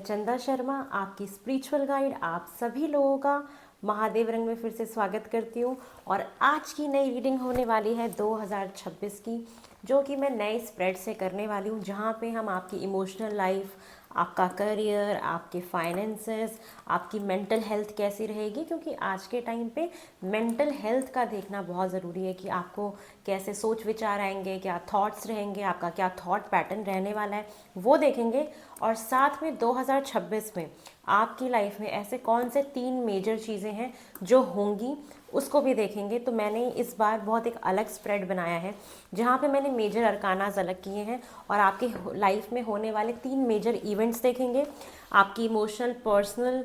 चंदा शर्मा, आपकी spiritual guide, आप सभी लोगों का महादेव रंग में फिर से स्वागत करती हूँ। और आज की नई रीडिंग होने वाली है 2026 की, जो कि मैं नए स्प्रेड से करने वाली हूँ, जहाँ पे हम आपकी इमोशनल लाइफ, आपका करियर, आपके फाइनेंसेस, आपकी मेंटल हेल्थ कैसी रहेगी, क्योंकि आज के टाइम पे मेंटल हेल्थ का देखना बहुत ज़रूरी है कि आपको कैसे सोच विचार आएंगे, क्या थॉट्स रहेंगे, आपका क्या थॉट पैटर्न रहने वाला है, वो देखेंगे। और साथ में 2026 में आपकी लाइफ में ऐसे कौन से 3 मेजर चीज़ें हैं जो होंगी, उसको भी देखेंगे। तो मैंने इस बार बहुत एक अलग स्प्रेड बनाया है, जहाँ पे मैंने मेजर अरकानाज अलग किए हैं और आपकी लाइफ में होने वाले 3 मेजर इवेंट्स देखेंगे। आपकी इमोशनल, पर्सनल,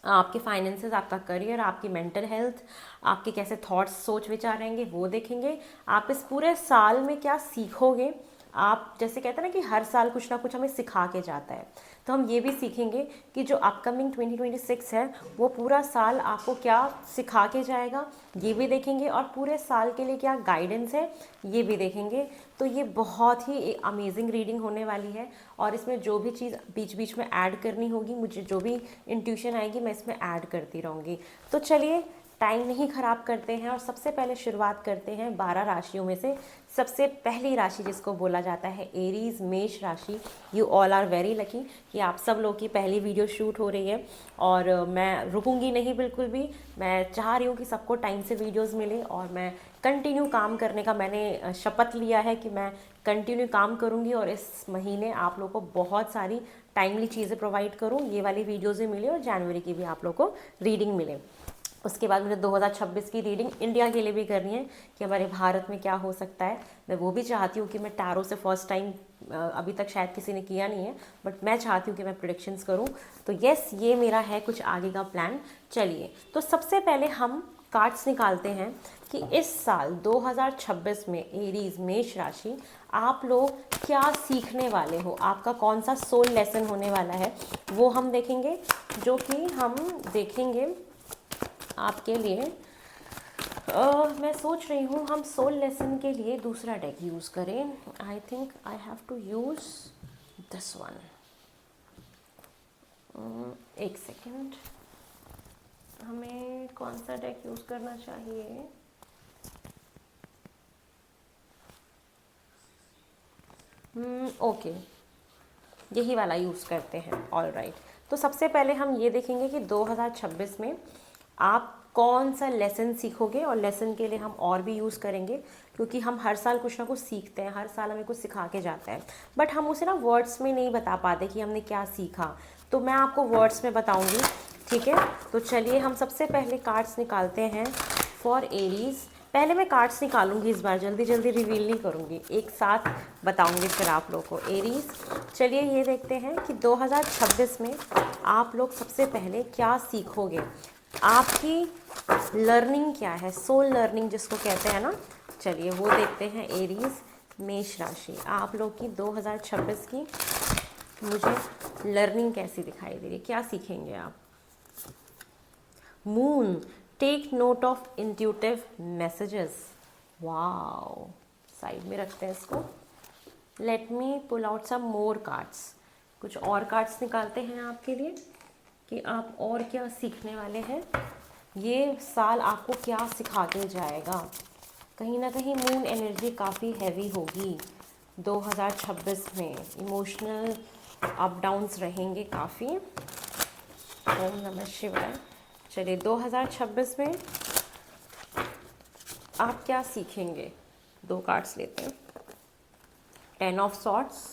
आपके फाइनेंसेस, आपका करियर, आपकी मेंटल हेल्थ, आपके कैसे थॉट्स, सोच विचार रहेंगे, वो देखेंगे। आप इस पूरे साल में क्या सीखोगे। आप जैसे कहते हैं ना कि हर साल कुछ ना कुछ हमें सिखा के जाता है, तो हम ये भी सीखेंगे कि जो अपकमिंग 2026 है वो पूरा साल आपको क्या सिखा के जाएगा, ये भी देखेंगे। और पूरे साल के लिए क्या गाइडेंस है, ये भी देखेंगे। तो ये बहुत ही अमेजिंग रीडिंग होने वाली है और इसमें जो भी चीज़ बीच बीच में ऐड करनी होगी, मुझे जो भी इंट्यूशन आएगी मैं इसमें ऐड करती रहूँगी। तो चलिए टाइम नहीं ख़राब करते हैं और सबसे पहले शुरुआत करते हैं 12 राशियों में से सबसे पहली राशि जिसको बोला जाता है एरीज, मेष राशि। You all are very lucky कि आप सब लोग की पहली वीडियो शूट हो रही है और मैं रुकूंगी नहीं बिल्कुल भी। मैं चाह रही हूँ कि सबको टाइम से वीडियोस मिले और मैं कंटिन्यू काम करने का मैंने शपथ लिया है कि मैं कंटिन्यू काम करूँगी और इस महीने आप लोग को बहुत सारी टाइमली चीज़ें प्रोवाइड करूँ, ये वाली वीडियोज़ भी मिले और जनवरी की भी आप लोग को रीडिंग मिले। उसके बाद मुझे 2026 की रीडिंग इंडिया के लिए भी करनी है कि हमारे भारत में क्या हो सकता है। मैं वो भी चाहती हूँ कि मैं टैरो से फर्स्ट टाइम, अभी तक शायद किसी ने किया नहीं है, बट मैं चाहती हूँ कि मैं प्रेडिक्शंस करूँ। तो यस, ये मेरा है कुछ आगे का प्लान। चलिए, तो सबसे पहले हम कार्ड्स निकालते हैं कि इस साल 2026 में एरीज, मेष राशि, आप लोग क्या सीखने वाले हो, आपका कौन सा सोल लेसन होने वाला है, वो हम देखेंगे। जो कि हम देखेंगे आपके लिए, मैं सोच रही हूँ हम सोल लेसन के लिए दूसरा डेक यूज़ करें। I think I have to use this one. एक सेकेंड, हमें कौन सा डेक यूज़ करना चाहिए? ओके, यही वाला यूज़ करते हैं। All right. तो सबसे पहले हम ये देखेंगे कि 2026 में आप कौन सा लेसन सीखोगे, और लेसन के लिए हम और भी यूज़ करेंगे क्योंकि हम हर साल कुछ ना कुछ सीखते हैं, हर साल हमें कुछ सिखा के जाता है, बट हम उसे ना वर्ड्स में नहीं बता पाते कि हमने क्या सीखा। तो मैं आपको वर्ड्स में बताऊंगी, ठीक है। तो चलिए हम सबसे पहले कार्ड्स निकालते हैं फॉर एरीज। पहले मैं कार्ड्स निकालूंगी इस बार, जल्दी जल्दी रिवील नहीं करूंगी, एक साथ बताऊंगी फिर आप लोग को एरीज। चलिए ये देखते हैं कि 2026 में आप लोग सबसे पहले क्या सीखोगे, आपकी लर्निंग क्या है, सोल लर्निंग जिसको कहते हैं ना। चलिए वो देखते हैं एरीज, मेष राशि, आप लोग की 2026 की मुझे लर्निंग कैसी दिखाई दे रही है, क्या सीखेंगे आप। Moon, take note of intuitive messages. Wow, side में रखते हैं इसको। Let me pull out some more cards, कुछ और कार्ड्स निकालते हैं आपके लिए कि आप और क्या सीखने वाले हैं, ये साल आपको क्या सिखा के जाएगा। कहीं ना कहीं मून एनर्जी काफ़ी हैवी होगी 2026 में, इमोशनल अप डाउन्स रहेंगे काफ़ी। ओम नमः शिवाय। चलिए 2026 में आप क्या सीखेंगे, 2 कार्ड्स लेते हैं। 10 of swords,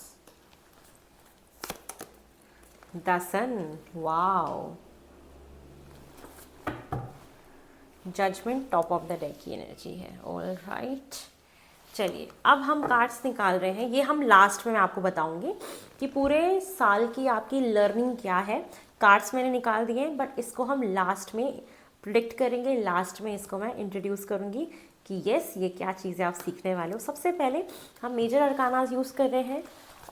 the sun, wow, judgement, top of the deck की एनर्जी है। All right. चलिए अब हम कार्ड्स निकाल रहे हैं, ये हम लास्ट में मैं आपको बताऊंगी कि पूरे साल की आपकी लर्निंग क्या है। कार्ड्स मैंने निकाल दिए हैं, बट इसको हम लास्ट में प्रिडिक्ट करेंगे, लास्ट में इसको मैं इंट्रोड्यूस करूंगी कि यस, ये क्या चीज़ें आप सीखने वाले हो। सबसे पहले हम मेजर अरकानाज यूज़ कर रहे हैं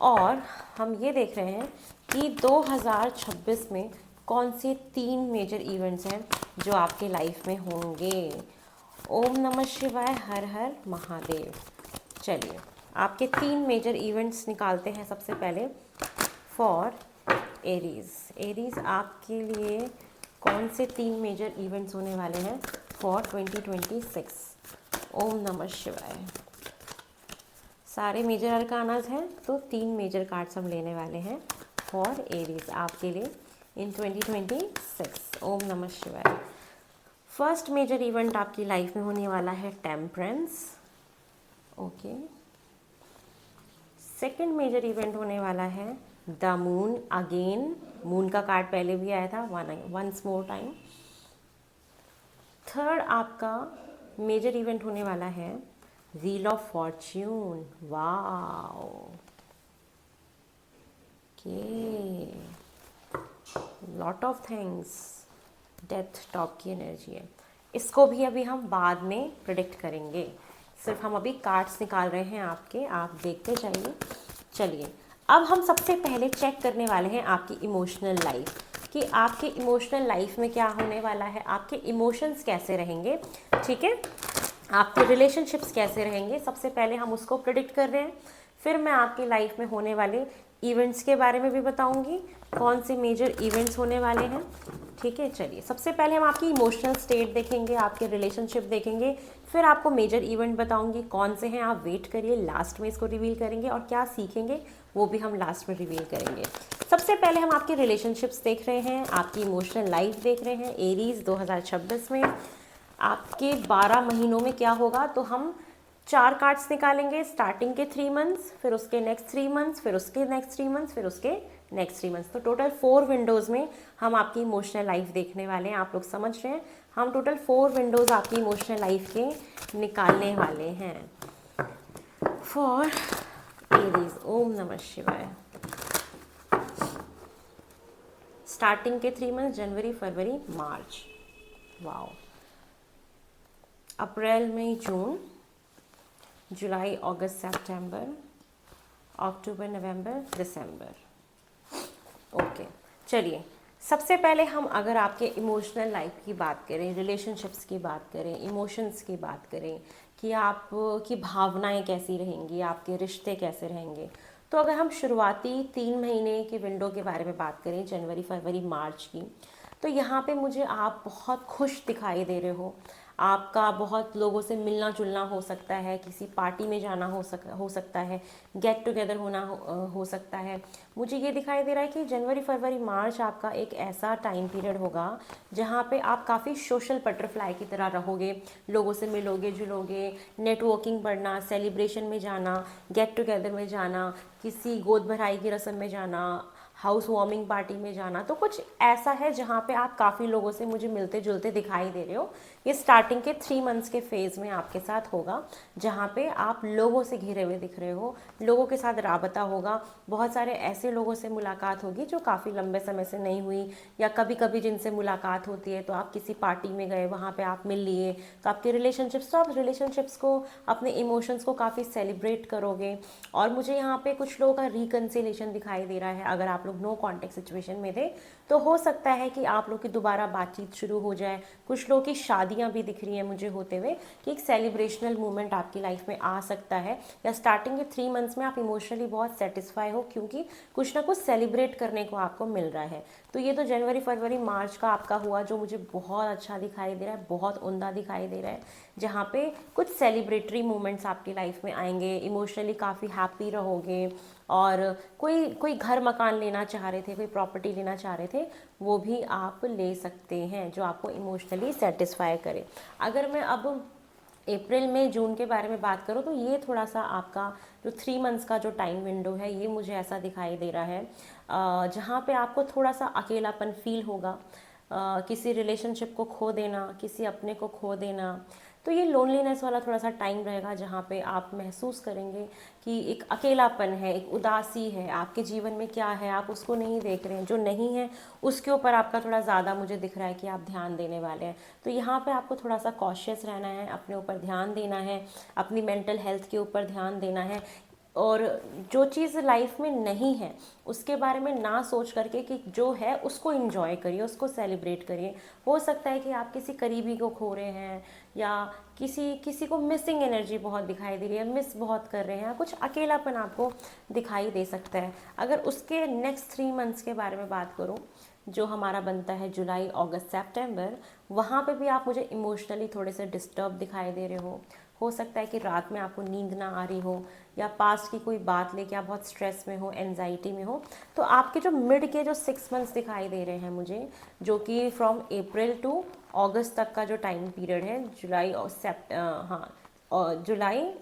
और हम ये देख रहे हैं कि 2026 में कौन से 3 मेजर इवेंट्स हैं जो आपके लाइफ में होंगे। ओम नमः शिवाय, हर हर महादेव। चलिए आपके 3 मेजर इवेंट्स निकालते हैं सबसे पहले फॉर एरीज आपके लिए कौन से 3 मेजर इवेंट्स होने वाले हैं फॉर 2026? ओम नमः शिवाय। सारे मेजर अरकानाज हैं तो 3 मेजर कार्ड्स हम लेने वाले हैं फॉर एरीज आपके लिए इन 2026। ओम नमः शिवाय। फर्स्ट मेजर इवेंट आपकी लाइफ में होने वाला है temperance. Okay. Second major event होने वाला है द मून अगेन। मून का कार्ड पहले भी आया था, वंस मोर टाइम। थर्ड आपका मेजर इवेंट होने वाला है wheel of fortune. Wow. Okay, lot of things. Death top की एनर्जी है। इसको भी अभी हम बाद में प्रिडिक्ट करेंगे, सिर्फ हम अभी कार्ड्स निकाल रहे हैं आपके, आप देखते जाइए। चलिए, अब हम सबसे पहले चेक करने वाले हैं आपकी इमोशनल लाइफ कि आपके इमोशनल लाइफ में क्या होने वाला है, आपके इमोशंस कैसे रहेंगे, ठीक है, आपके रिलेशनशिप्स कैसे रहेंगे। सबसे पहले हम उसको प्रिडिक्ट कर रहे हैं, फिर मैं आपकी लाइफ में होने वाले इवेंट्स के बारे में भी बताऊंगी, कौन से मेजर इवेंट्स होने वाले हैं, ठीक है। चलिए, सबसे पहले हम आपकी इमोशनल स्टेट देखेंगे, आपके रिलेशनशिप देखेंगे, फिर आपको मेजर इवेंट बताऊंगी कौन से हैं। आप वेट करिए, लास्ट में इसको रिवील करेंगे, और क्या सीखेंगे वो भी हम लास्ट में रिवील करेंगे। सबसे पहले हम आपके रिलेशनशिप्स देख रहे हैं, आपकी इमोशनल लाइफ देख रहे हैं। एरीज 2026 में आपके 12 महीनों में क्या होगा, तो हम 4 कार्ड्स निकालेंगे। स्टार्टिंग के 3 मंथ्स, फिर उसके नेक्स्ट 3 मंथ्स, फिर उसके नेक्स्ट 3 मंथ्स, फिर उसके नेक्स्ट 3 मंथ्स। तो टोटल 4 विंडोज़ में हम आपकी इमोशनल लाइफ देखने वाले हैं। आप लोग समझ रहे हैं, हम टोटल 4 विंडोज़ आपकी इमोशनल लाइफ के निकालने वाले हैं फॉर एरीज। ओम नमः शिवाय। स्टार्टिंग के 3 मंथ्स, जनवरी, फरवरी, मार्च। वाओ। अप्रैल, मई, जून, जुलाई, अगस्त, सितंबर, अक्टूबर, नवंबर, दिसंबर। ओके, चलिए, सबसे पहले हम अगर आपके इमोशनल लाइफ की बात करें, रिलेशनशिप्स की बात करें, इमोशंस की बात करें कि आप की भावनाएं कैसी रहेंगी, आपके रिश्ते कैसे रहेंगे, तो अगर हम शुरुआती 3 महीने की विंडो के बारे में बात करें, जनवरी, फरवरी, मार्च की, तो यहाँ पे मुझे आप बहुत खुश दिखाई दे रहे हो। आपका बहुत लोगों से मिलना जुलना हो सकता है, किसी पार्टी में जाना हो सकता है, गेट टुगेदर होना हो सकता है। मुझे ये दिखाई दे रहा है कि जनवरी, फरवरी, मार्च आपका एक ऐसा टाइम पीरियड होगा जहाँ पे आप काफ़ी सोशल बटरफ्लाई की तरह रहोगे, लोगों से मिलोगे जुलोगे, नेटवर्किंग बढ़ना, सेलिब्रेशन में जाना, गेट टुगेदर में जाना, किसी गोद भराई की रस्म में जाना, हाउस वार्मिंग पार्टी में जाना। तो कुछ ऐसा है जहाँ पे आप काफ़ी लोगों से मुझे मिलते जुलते दिखाई दे रहे हो। ये स्टार्टिंग के 3 मंथ्स के फेज़ में आपके साथ होगा, जहाँ पे आप लोगों से घिरे हुए दिख रहे हो, लोगों के साथ राबता होगा, बहुत सारे ऐसे लोगों से मुलाकात होगी जो काफ़ी लंबे समय से नहीं हुई, या कभी कभी जिनसे मुलाकात होती है तो आप किसी पार्टी में गए, वहाँ पर आप मिल लिए, तो आपके रिलेशनशिप्स, तो आप रिलेशनशिप्स को, अपने इमोशंस को काफ़ी सेलिब्रेट करोगे। और मुझे यहाँ पे कुछ लोगों का रिकन्सिलेशन दिखाई दे रहा है। अगर आप लोग नो कॉन्टेक्ट सिचुएशन में थे तो हो सकता है कि आप लोग की दोबारा बातचीत शुरू हो जाए। कुछ लोगों की शादियां भी दिख रही हैं मुझे होते हुए, कि एक सेलिब्रेशनल मोमेंट आपकी लाइफ में आ सकता है, या स्टार्टिंग के 3 मंथ्स में आप इमोशनली बहुत सेटिस्फाई हो क्योंकि कुछ ना कुछ सेलिब्रेट करने को आपको मिल रहा है। तो ये तो जनवरी, फरवरी, मार्च का आपका हुआ, जो मुझे बहुत अच्छा दिखाई दे रहा है, बहुत उम्दा दिखाई दे रहा है, जहाँ पे कुछ सेलिब्रेटरी मोमेंट्स आपकी लाइफ में आएंगे, इमोशनली काफ़ी हैप्पी रहोगे। और कोई घर मकान लेना चाह रहे थे, कोई प्रॉपर्टी लेना चाह रहे थे, वो भी आप ले सकते हैं जो आपको इमोशनली सेटिस्फाई करे। अगर मैं अब अप्रैल में जून के बारे में बात करूँ तो ये थोड़ा सा आपका जो 3 मंथ्स का जो टाइम विंडो है, ये मुझे ऐसा दिखाई दे रहा है जहाँ पे आपको थोड़ा सा अकेलापन फील होगा, किसी रिलेशनशिप को खो देना, किसी अपने को खो देना। तो ये लोनलीनेस वाला थोड़ा सा टाइम रहेगा जहाँ पे आप महसूस करेंगे कि एक अकेलापन है, एक उदासी है, आपके जीवन में क्या है आप उसको नहीं देख रहे हैं, जो नहीं है उसके ऊपर आपका थोड़ा ज़्यादा मुझे दिख रहा है कि आप ध्यान देने वाले हैं। तो यहाँ पे आपको थोड़ा सा कॉशियस रहना है, अपने ऊपर ध्यान देना है, अपनी मेंटल हेल्थ के ऊपर ध्यान देना है। और जो चीज़ लाइफ में नहीं है उसके बारे में ना सोच करके कि जो है उसको इंजॉय करिए, उसको सेलिब्रेट करिए। हो सकता है कि आप किसी करीबी को खो रहे हैं, या किसी किसी को मिसिंग एनर्जी बहुत दिखाई दे रही है, मिस बहुत कर रहे हैं, या कुछ अकेलापन आपको दिखाई दे सकता है। अगर उसके नेक्स्ट 3 मंथ्स के बारे में बात करूँ, जो हमारा बनता है जुलाई अगस्त सितंबर, वहाँ पे भी आप मुझे इमोशनली थोड़े से डिस्टर्ब दिखाई दे रहे हो सकता है कि रात में आपको नींद ना आ रही हो, या पास्ट की कोई बात लेके आप बहुत स्ट्रेस में हो, एनजाइटी में हो। तो आपके जो मिड के जो 6 मंथ्स दिखाई दे रहे हैं मुझे, जो कि फ्रॉम अप्रैल टू अगस्त तक का जो टाइम पीरियड है, जुलाई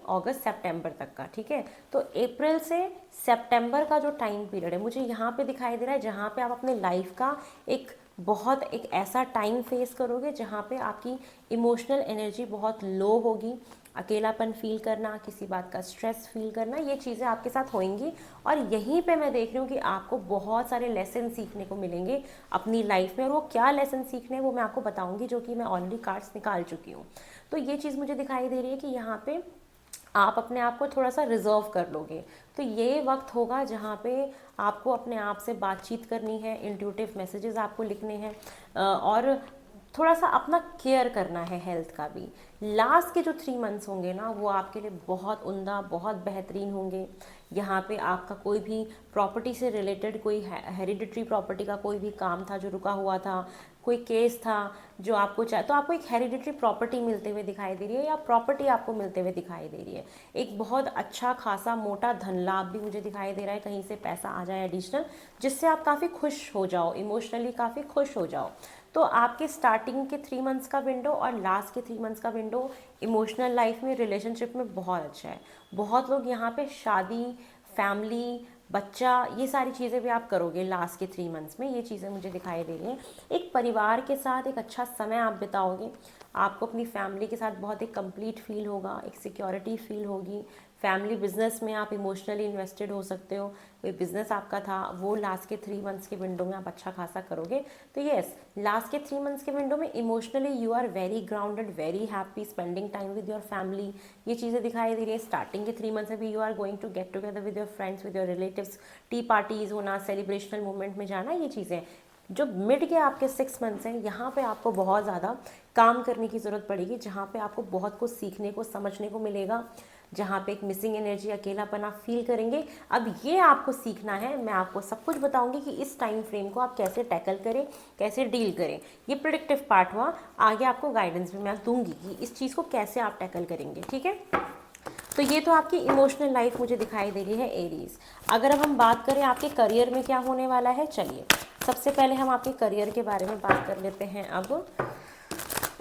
अगस्त सितंबर तक का, ठीक है। तो अप्रैल से सितंबर का जो टाइम पीरियड है मुझे यहाँ पे दिखाई दे रहा है, जहाँ पे आप अपने लाइफ का एक ऐसा टाइम फेस करोगे जहाँ पे आपकी इमोशनल एनर्जी बहुत लो होगी। अकेलापन फील करना, किसी बात का स्ट्रेस फील करना, ये चीज़ें आपके साथ होंगी। और यहीं पे मैं देख रही हूँ कि आपको बहुत सारे लेसन सीखने को मिलेंगे अपनी लाइफ में, और वो क्या लेसन सीखने हैं वो मैं आपको बताऊँगी, जो कि मैं ऑलरेडी कार्ड्स निकाल चुकी हूँ। तो ये चीज़ मुझे दिखाई दे रही है कि यहाँ पे आप अपने आप को थोड़ा सा रिजर्व कर लोगे। तो ये वक्त होगा जहाँ पे आपको अपने आप से बातचीत करनी है, इंट्यूटिव मैसेजेस आपको लिखने हैं, और थोड़ा सा अपना केयर करना है हेल्थ का भी। लास्ट के जो 3 मंथ्स होंगे ना, वो आपके लिए बहुत उम्दा, बहुत बेहतरीन होंगे। यहाँ पे आपका कोई भी प्रॉपर्टी से रिलेटेड, कोई हेरिडिटरी प्रॉपर्टी का कोई भी काम था जो रुका हुआ था, कोई केस था जो आपको चाहे, तो आपको एक हेरिडिटरी प्रॉपर्टी मिलते हुए दिखाई दे रही है, या प्रॉपर्टी आपको मिलते हुए दिखाई दे रही है। एक बहुत अच्छा खासा मोटा धन लाभ भी मुझे दिखाई दे रहा है, कहीं से पैसा आ जाए एडिशनल, जिससे आप काफ़ी खुश हो जाओ, इमोशनली काफ़ी खुश हो जाओ। तो आपके स्टार्टिंग के 3 मंथ्स का विंडो और लास्ट के 3 मंथ्स का विंडो इमोशनल लाइफ में, रिलेशनशिप में बहुत अच्छा है। बहुत लोग यहाँ पे शादी, फैमिली, बच्चा, ये सारी चीज़ें भी आप करोगे लास्ट के 3 मंथ्स में। ये चीज़ें मुझे दिखाई दे रही हैं। एक परिवार के साथ एक अच्छा समय आप बिताओगे, आपको अपनी फैमिली के साथ बहुत एक कंप्लीट फील होगा, एक सिक्योरिटी फील होगी। फैमिली बिजनेस में आप इमोशनली इन्वेस्टेड हो सकते हो, कोई बिजनेस आपका था वो लास्ट के 3 मंथ्स के विंडो में आप अच्छा खासा करोगे। तो यस, लास्ट के 3 मंथ्स के विंडो में emotionally you are very grounded, very happy, spending time with your family, ये चीज़ें दिखाई दे रही है। स्टार्टिंग के 3 मंथ्स में भी you are going to get together with your friends, with your relatives, tea parties होना, सेलिब्रेशनल मोमेंट में जाना, ये चीज़ें। जो मिड के आपके 6 मंथ्स हैं, यहाँ पे आपको बहुत ज़्यादा काम करने की ज़रूरत पड़ेगी, जहाँ पे आपको बहुत कुछ सीखने को, समझने को मिलेगा, जहाँ पे एक मिसिंग एनर्जी, अकेलापन आप फील करेंगे। अब ये आपको सीखना है, मैं आपको सब कुछ बताऊंगी कि इस टाइम फ्रेम को आप कैसे टैकल करें, कैसे डील करें। ये प्रेडिक्टिव पार्ट हुआ, आगे आपको गाइडेंस भी मैं दूंगी कि इस चीज़ को कैसे आप टैकल करेंगे, ठीक है। तो ये तो आपकी इमोशनल लाइफ मुझे दिखाई दे रही है एरीज। अगर अब हम बात करें आपके करियर में क्या होने वाला है, चलिए सबसे पहले हम आपके करियर के बारे में बात कर लेते हैं। अब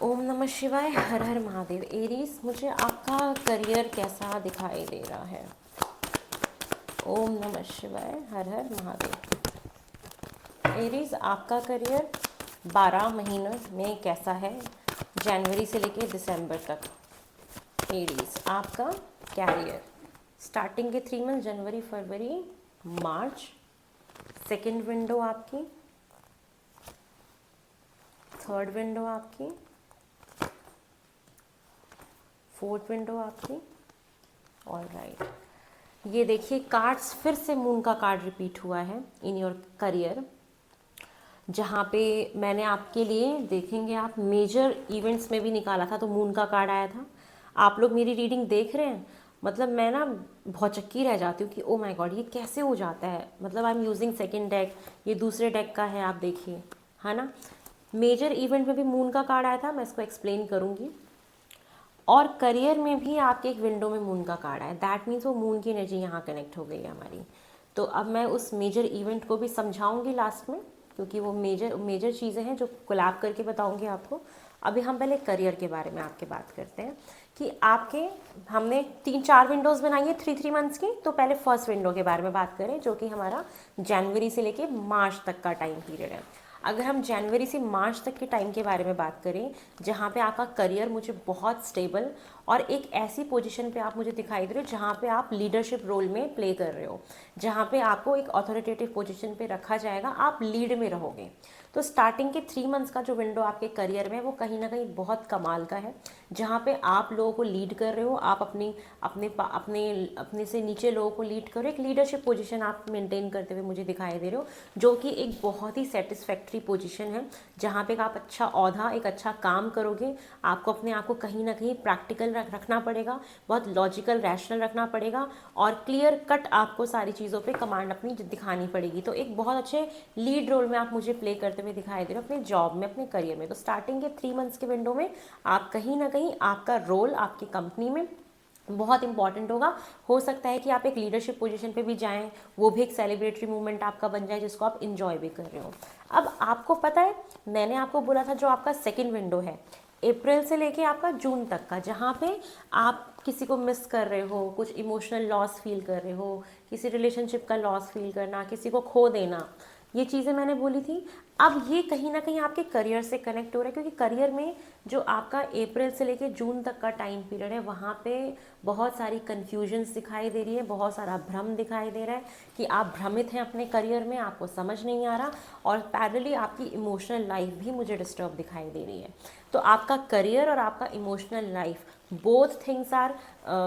ओम नमः शिवाय, हर हर महादेव। एरीज, मुझे आपका करियर कैसा दिखाई दे रहा है? ओम नमः शिवाय, हर हर महादेव। एरीज, आपका करियर 12 महीनों में कैसा है, जनवरी से लेके दिसंबर तक? एरीज, आपका कैरियर स्टार्टिंग के 3 मंथ, जनवरी, फरवरी, मार्च, सेकेंड विंडो आपकी, थर्ड विंडो आपकी, फोर्थ विंडो आपकी। ऑल राइट, ये देखिए कार्ड्स, फिर से मून का कार्ड रिपीट हुआ है इन योर करियर, जहाँ पे मैंने आपके लिए, देखेंगे आप, मेजर इवेंट्स में भी निकाला था तो मून का कार्ड आया था। आप लोग मेरी रीडिंग देख रहे हैं, मतलब मैं ना भौचक्की रह जाती हूँ कि ओ माय गॉड, ये कैसे हो जाता है। मतलब I am using second deck, ये दूसरे डेक का है, आप देखिए, है ना। मेजर इवेंट में भी मून का कार्ड आया था, मैं इसको एक्सप्लेन करूँगी। और करियर में भी आपके एक विंडो में मून का कार्ड है, दैट मीन्स वो मून की एनर्जी यहाँ कनेक्ट हो गई है हमारी। तो अब मैं उस मेजर इवेंट को भी समझाऊंगी लास्ट में, क्योंकि वो मेजर चीज़ें हैं जो कोलैब करके बताऊंगी आपको। अभी हम पहले करियर के बारे में आपके बात करते हैं कि आपके, हमने 3-4 विंडोज़ बनाई है 3 मंथ्स की। तो पहले फर्स्ट विंडो के बारे में बात करें, जो कि हमारा जनवरी से लेके मार्च तक का टाइम पीरियड है। अगर हम जनवरी से मार्च तक के टाइम के बारे में बात करें, जहाँ पे आपका करियर मुझे बहुत स्टेबल और एक ऐसी पोजीशन पे आप मुझे दिखाई दे रहे हो जहाँ पे आप लीडरशिप रोल में प्ले कर रहे हो, जहाँ पे आपको एक अथॉरिटेटिव पोजीशन पे रखा जाएगा, आप लीड में रहोगे। तो स्टार्टिंग के 3 मंथ्स का जो विंडो आपके करियर में है वो कहीं ना कहीं बहुत कमाल का है, जहाँ पे आप लोगों को लीड कर रहे हो, आप अपनी अपने अपने अपने से नीचे लोगों को लीड कर रहे हो, एक लीडरशिप पोजीशन आप मेंटेन करते हुए मुझे दिखाई दे रहे हो, जो कि एक बहुत ही सेटिस्फैक्ट्री पोजीशन है, जहाँ पे आप अच्छा औहदा, एक अच्छा काम करोगे। आपको अपने आप को कहीं ना कहीं प्रैक्टिकल रखना पड़ेगा, बहुत लॉजिकल रैशनल रखना पड़ेगा, और क्लियर कट आपको सारी चीज़ों पे कमांड अपनी दिखानी पड़ेगी। तो एक बहुत अच्छे लीड रोल में आप मुझे प्ले करते हुए दिखाई दे रहे हो अपने जॉब में, अपने करियर में। तो स्टार्टिंग के 3 मंथ्स के विंडो में आप कहीं ना कहीं आपका रोल आपकी कंपनी में बहुत इंपॉर्टेंट होगा। हो सकता है कि आप एक लीडरशिप पोजीशन पे भी जाएं, वो भी एक सेलिब्रेटरी मूवमेंट आपका बन जाए जिसको आप इंजॉय भी कर रहे हो। अब आपको पता है, मैंने आपको बोला था जो आपका सेकंड विंडो है अप्रैल से लेके आपका जून तक का, जहाँ पे आप किसी को मिस कर रहे हो, कुछ इमोशनल लॉस फील कर रहे हो, किसी रिलेशनशिप का लॉस फील करना, किसी को खो देना, ये चीज़ें मैंने बोली थी। अब ये कहीं ना कहीं आपके करियर से कनेक्ट हो रहा है, क्योंकि करियर में जो आपका अप्रैल से लेके जून तक का टाइम पीरियड है, वहाँ पे बहुत सारी कन्फ्यूजन्स दिखाई दे रही है, बहुत सारा भ्रम दिखाई दे रहा है कि आप भ्रमित हैं अपने करियर में, आपको समझ नहीं आ रहा, और पैरेलली आपकी इमोशनल लाइफ भी मुझे डिस्टर्ब दिखाई दे रही है। तो आपका करियर और आपका emotional life both things are